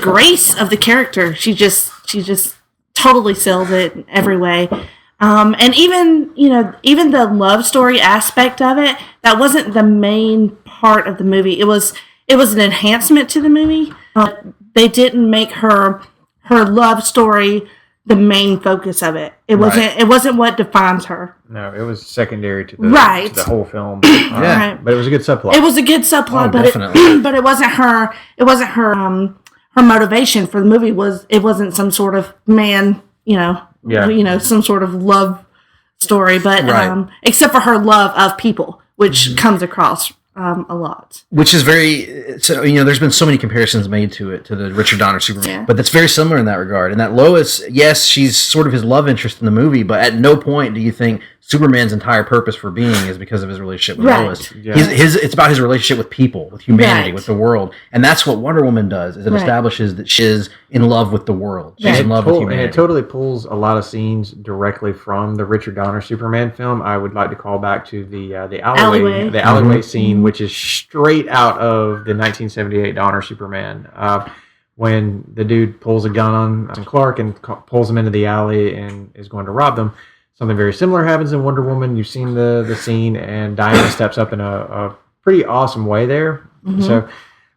grace of the character. She just totally sells it in every way. And even the love story aspect of it, that wasn't the main part of the movie. It was an enhancement to the movie. They didn't make her love story the main focus of it. It wasn't what defines her. No, it was secondary to the whole film. But it was a good subplot. It was a good subplot, but it wasn't her. It wasn't her. Her motivation for the movie wasn't some sort of man. Some sort of love story. But except for her love of people, which comes across a lot. Which is very, there's been so many comparisons made to the Richard Donner Superman, but that's very similar in that regard. And that Lois, yes, she's sort of his love interest in the movie, but at no point do you think Superman's entire purpose for being is because of his relationship with Lois. Yeah. It's about his relationship with people, with humanity, with the world. And that's what Wonder Woman does, is it establishes that she is in love with the world. She's in love with humanity. And it totally pulls a lot of scenes directly from the Richard Donner Superman film. I would like to call back to the alleyway scene, which is straight out of the 1978 Donner Superman. When the dude pulls a gun on Clark and pulls him into the alley and is going to rob them. Something very similar happens in Wonder Woman. You've seen the scene, and Diana steps up in a pretty awesome way there. Mm-hmm. So,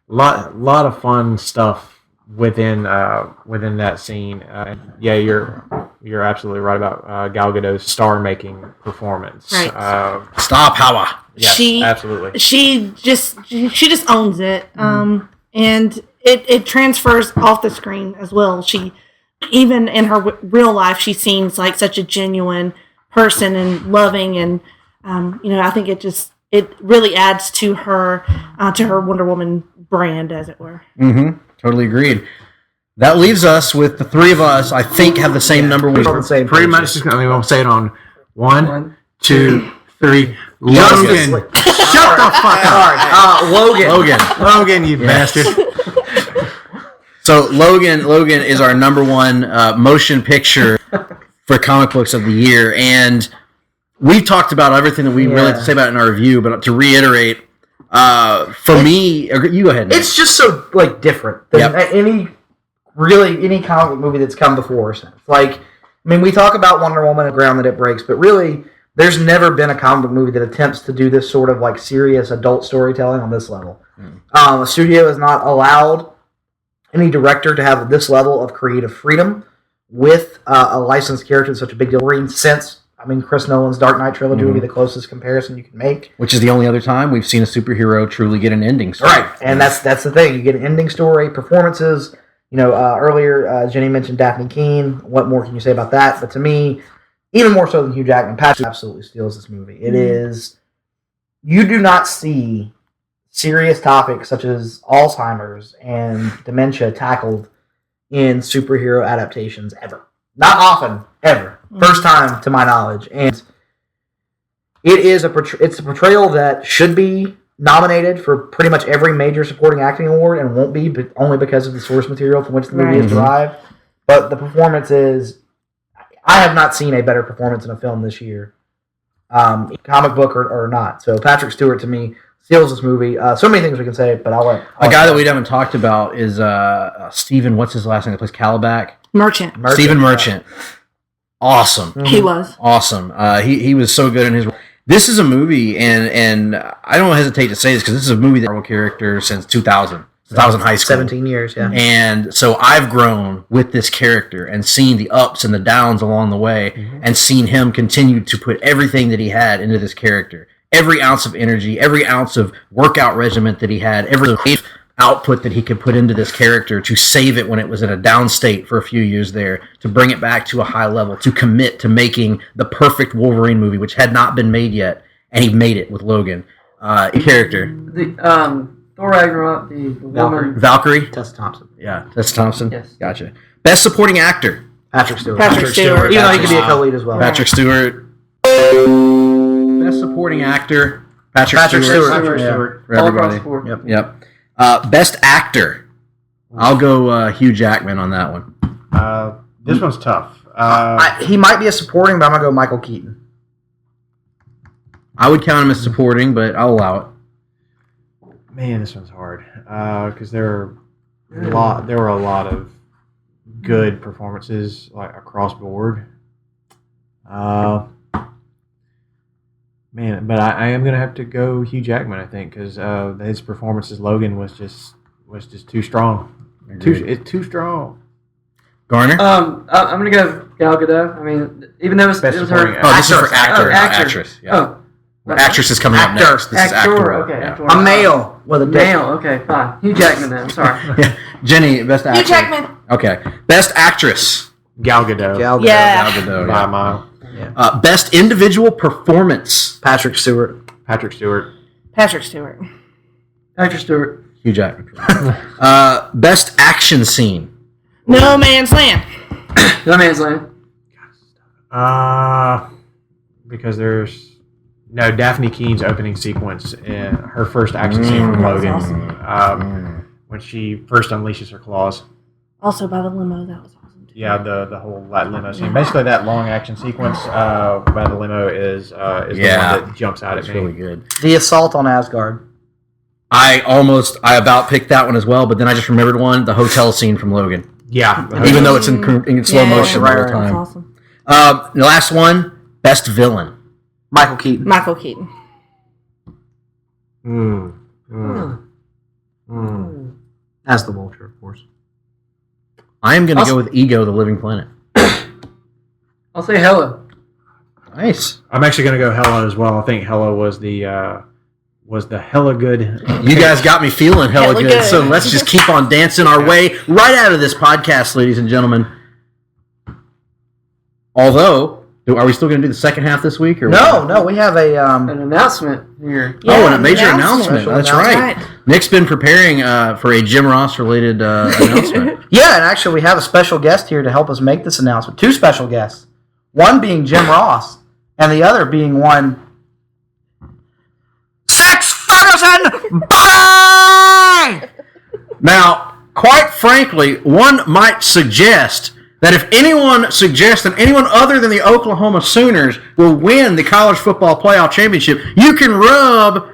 lot of fun stuff within that scene. You're absolutely right about Gal Gadot's star-making performance. Right. Star power. Yes, absolutely. She just owns it. And it transfers off the screen as well. She, even in her real life, she seems like such a genuine person and loving, and I think it really adds to her Wonder Woman brand, as it were. Mm-hmm. Totally agreed. That leaves us with the three of us. I think have the same number. We're on the same Pretty page. much just we'll say it on one, 2, 3. Logan. Logan. Shut the fuck up. Logan. Logan, you bastard. So Logan is our number one motion picture for comic books of the year, and we talked about everything that we really have to say about it in our review. But to reiterate, for me, you go ahead, Nick. It's just so different than any comic book movie that's come before or since. We talk about Wonder Woman and ground that it breaks, but really, there's never been a comic book movie that attempts to do this sort of serious adult storytelling on this level. A studio has not allowed any director to have this level of creative freedom with a licensed character that's such a big deal. Since Chris Nolan's Dark Knight trilogy would be the closest comparison you can make. Which is the only other time we've seen a superhero truly get an ending story. Right, and that's the thing. You get an ending story, performances. Earlier Jenny mentioned Daphne Keane. What more can you say about that? But to me, even more so than Hugh Jackman, Patrick absolutely steals this movie. It is, you do not see serious topics such as Alzheimer's and dementia tackled in superhero adaptations ever. Not often, ever. First time to my knowledge. And it's a portrayal that should be nominated for pretty much every major supporting acting award and won't be, but only because of the source material from which the movie is derived. But the performance is, I have not seen a better performance in a film this year, comic book or not. So Patrick Stewart, to me, steals this movie. So many things we can say, but I'll let... A guy that we haven't talked about is Stephen, what's his last name, that plays Calabac? Merchant. Stephen Merchant. Awesome. He was. Awesome. He was so good in his... This is a movie, and I don't hesitate to say this, because this is a movie that character since 2000. Since I was in high school. 17 years, yeah. And so I've grown with this character and seen the ups and the downs along the way, and seen him continue to put everything that he had into this character. Every ounce of energy, every ounce of workout regimen that he had, every output that he could put into this character to save it when it was in a down state for a few years there, to bring it back to a high level, to commit to making the perfect Wolverine movie, which had not been made yet, and he made it with Logan. Character. Thor Ragnarok, the woman. Valkyrie? Tessa Thompson. Yeah, Tessa Thompson? Yes. Gotcha. Best supporting actor? Patrick Stewart. Patrick Stewart. Even though he could be a co-lead as well. Patrick Stewart. Best supporting actor? Patrick Stewart. Stewart. For All across everybody. the board. Yep. Best actor? I'll go Hugh Jackman on that one. This one's tough. He might be a supporting, but I'm going to go Michael Keaton. I would count him as supporting, but I'll allow it. Man, this one's hard because there were a lot of good performances across board. Man, but I am gonna have to go Hugh Jackman, I think, because his performance as Logan was just too strong. It's too strong. Garner? I'm gonna go Gal Gadot. Even though it was her. Oh, this is for actor, not actor. actress. Yeah. Oh. Actress is coming up next. This is actor. Okay. Yeah. Actor. A male with a dick. Male. Okay, fine. Hugh Jackman. Then. I'm sorry. Yeah. Jenny, best actor. Hugh Jackman. Okay. Best actress. Gal Gadot. Yeah. Gal Gadot. By a Yeah. mile. Best individual performance. Patrick Stewart. Patrick Stewart. Patrick Stewart. Patrick Stewart. Hugh Jackman. Best action scene. No Man's Land. No Man's Land. Because there's Daphne Keene's opening sequence in her first action scene from Logan, when she first unleashes her claws. Also by the limo, that was awesome too. Yeah, the whole limo scene. Basically, that long action sequence by the limo is the one that jumps out at me. Really good. The assault on Asgard. I about picked that one as well, but then I just remembered one, the hotel scene from Logan. Yeah, Even though it's in slow motion the whole That's time. awesome. The last one, best villain. Michael Keaton. Michael Keaton. As the Vulture, of course. I am going to go with Ego, the Living Planet. I'll say Hella. Nice. I'm actually going to go Hela as well. I think Hela was the was the hella good. You guys got me feeling hella Hella good, good. so let's just keep on dancing our way right out of this podcast, ladies and gentlemen. Although, are we still going to do the second half this week? Or No, we have a An announcement here. and a major announcement. Special That's announcement. right. Nick's been preparing for a Jim Ross related announcement. Yeah, and actually we have a special guest here to help us make this announcement. Two special guests. One being Jim Ross, and the other being one Sex Ferguson Bye! Now, quite frankly, one might suggest that if anyone suggests that anyone other than the Oklahoma Sooners will win the college football playoff championship, you can rub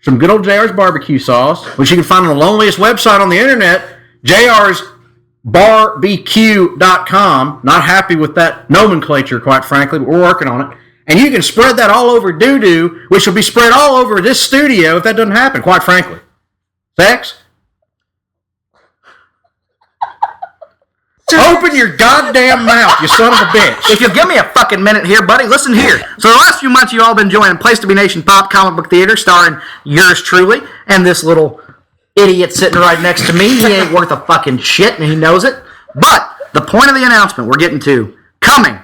some good old JR's barbecue sauce, which you can find on the loneliest website on the internet, jrsbarbecue.com. Not happy with that nomenclature, quite frankly, but we're working on it. And you can spread that all over doo-doo, which will be spread all over this studio if that doesn't happen, quite frankly. Sex? Open your goddamn mouth, you son of a bitch. If you'll give me a fucking minute here, buddy, listen here. So the last few months you all been enjoying Place to Be Nation Pop Comic Book Theater starring yours truly and this little idiot sitting right next to me. He ain't worth a fucking shit and he knows it. But the point of the announcement we're getting to, coming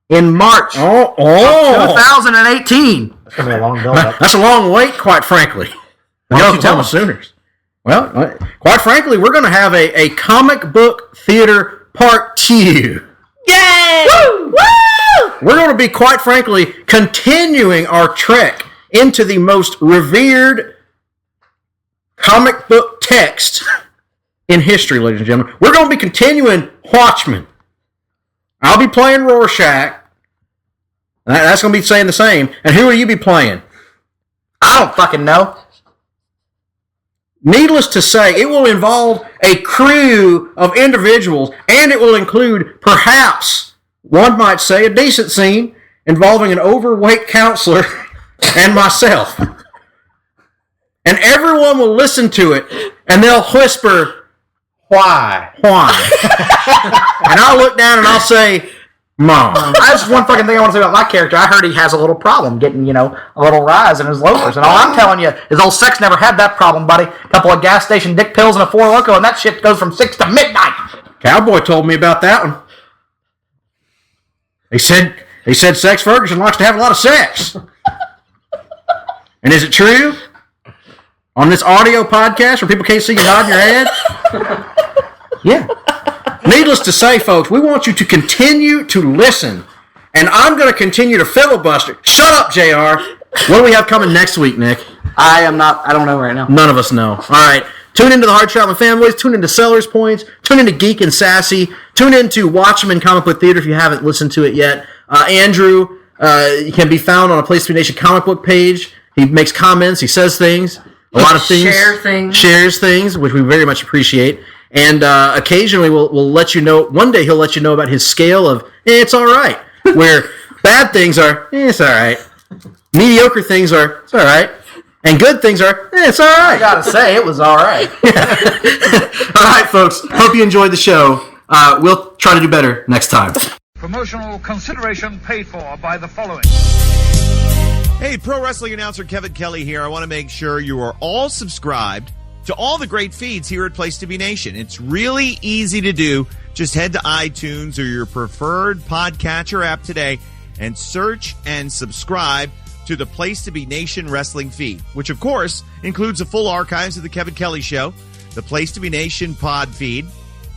in March 2018. That's going to be a long build-up. That's a long wait, quite frankly. The Oklahoma Sooners. Well, quite frankly, we're going to have a comic book theater part 2. Yay! Woo! Woo! We're going to be, quite frankly, continuing our trek into the most revered comic book text in history, ladies and gentlemen. We're going to be continuing Watchmen. I'll be playing Rorschach. That's going to be saying the same. And who will you be playing? I don't fucking know. Needless to say, it will involve a crew of individuals, and it will include, perhaps, one might say, a decent scene involving an overweight counselor and myself. And everyone will listen to it, and they'll whisper, Why? and I'll look down and I'll say, Mom. That's one fucking thing I want to say about my character. I heard he has a little problem getting, a little rise in his loafers. And all I'm telling you is old Sex never had that problem, buddy. A couple of gas station dick pills and a 4 Loko, and that shit goes from 6 to midnight. Cowboy told me about that one. He said Sex Ferguson likes to have a lot of sex. And is it true? On this audio podcast where people can't see you nodding your head? Yeah. Needless to say, folks, we want you to continue to listen. And I'm going to continue to filibuster. Shut up, JR. What do we have coming next week, Nick? I don't know right now. None of us know. All right. Tune into the Hard-Traveling Fanboys. Tune into Sellers Points. Tune into Geek and Sassy. Tune into Watchmen Comic Book Theater if you haven't listened to it yet. Andrew can be found on a Place to Be Nation comic book page. He makes comments. He says things. A lot of things. Shares things, which we very much appreciate. And occasionally we'll let you know, one day he'll let you know about his scale of, it's all right. Where bad things are, it's all right. Mediocre things are, it's all right. And good things are, it's all right. I gotta say, it was all right. All right, folks. Hope you enjoyed the show. We'll try to do better next time. Promotional consideration paid for by the following. Hey, pro wrestling announcer Kevin Kelly here. I want to make sure you are all subscribed to all the great feeds here at Place to Be Nation. It's really easy to do. Just head to iTunes or your preferred podcatcher app today and search and subscribe to the Place to Be Nation wrestling feed, which of course includes the full archives of the Kevin Kelly Show, the Place to Be Nation pod feed,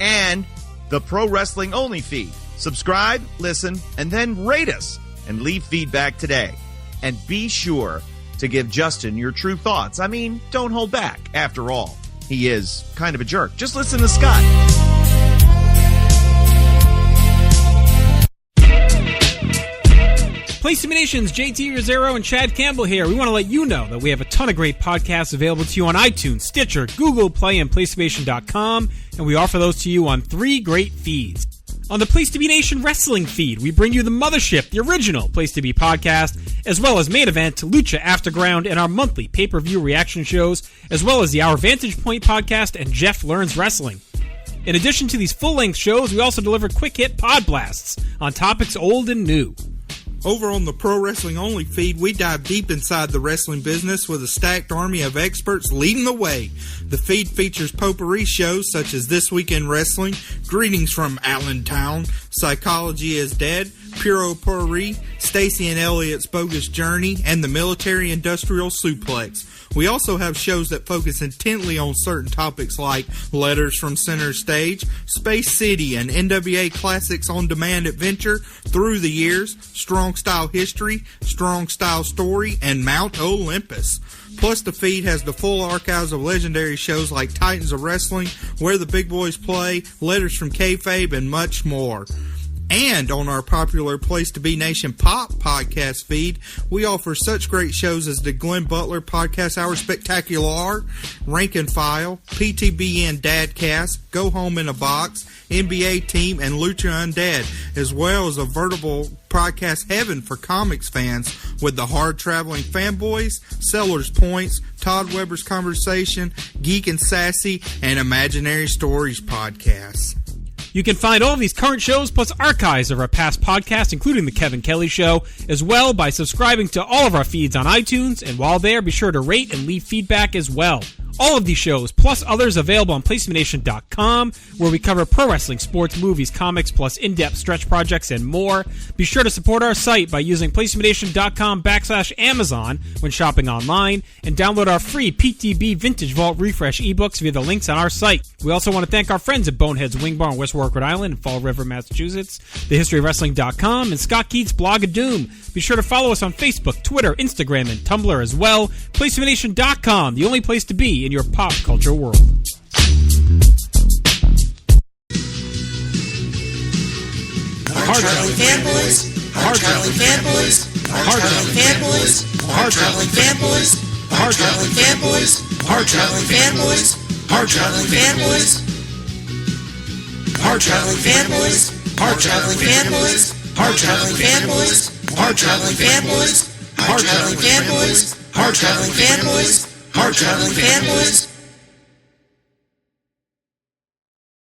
and the Pro Wrestling Only feed. Subscribe, listen, and then rate us and leave feedback today. And be sure to give Justin your true thoughts. I mean, don't hold back. After all, he is kind of a jerk. Just listen to Scott. Place to Be Nation's JT Rosero and Chad Campbell here. We want to let you know that we have a ton of great podcasts available to you on iTunes, Stitcher, Google Play, and PlaceToBeNation.com, and we offer those to you on 3 great feeds. On the Place to Be Nation wrestling feed, we bring you the Mothership, the original Place to Be podcast, as well as Main Event, Lucha Afterground, and our monthly pay-per-view reaction shows, as well as the Our Vantage Point podcast and Jeff Learns Wrestling. In addition to these full-length shows, we also deliver quick-hit pod blasts on topics old and new. Over on the Pro Wrestling Only feed, we dive deep inside the wrestling business with a stacked army of experts leading the way. The feed features potpourri shows such as This Week in Wrestling, Greetings from Allentown, Psychology is Dead, Puro Potpourri, Stacy and Elliot's Bogus Journey, and the Military Industrial Suplex. We also have shows that focus intently on certain topics like Letters from Center Stage, Space City, and NWA Classics on Demand Adventure, Through the Years, Strong Style History, Strong Style Story, and Mount Olympus. Plus, the feed has the full archives of legendary shows like Titans of Wrestling, Where the Big Boys Play, Letters from Kayfabe, and much more. And on our popular Place to Be Nation Pop podcast feed, we offer such great shows as the Glenn Butler Podcast Hour Spectacular, Rank and File, PTBN Dadcast, Go Home in a Box, NBA Team, and Lucha Undead, as well as a veritable podcast heaven for comics fans with the Hard-Traveling Fanboys, Sellers Points, Todd Weber's Conversation, Geek and Sassy, and Imaginary Stories podcasts. You can find all of these current shows plus archives of our past podcasts, including The Kevin Kelly Show, as well by subscribing to all of our feeds on iTunes, and while there, be sure to rate and leave feedback as well. All of these shows, plus others, available on PlacementNation.com, where we cover pro wrestling, sports, movies, comics, plus in-depth stretch projects and more. Be sure to support our site by using PlacementNation.com/Amazon when shopping online, and download our free PTB Vintage Vault Refresh ebooks via the links on our site. We also want to thank our friends at Bonehead's Wing Bar in West Warwick, Rhode Island, and Fall River, Massachusetts, TheHistoryOfWrestling.com, and Scott Keats' Blog of Doom. Be sure to follow us on Facebook, Twitter, Instagram, and Tumblr as well. PlacementNation.com, the only place to be in your pop culture world. Hard-Traveling Fanboys, Hard-Traveling Fanboys, Hard-Traveling Fanboys, Hard-Traveling Fanboys, Hard-Traveling Fanboys, Hard-Traveling Fanboys, Hard-Traveling Fanboys, Hard-Traveling Fanboys, Hard-Traveling Fanboys, Hard-Traveling Fanboys, Hard-Traveling Fanboys, Hard-Traveling Fanboys, Hard-Traveling Fanboys, Hard-Traveling Fanboys,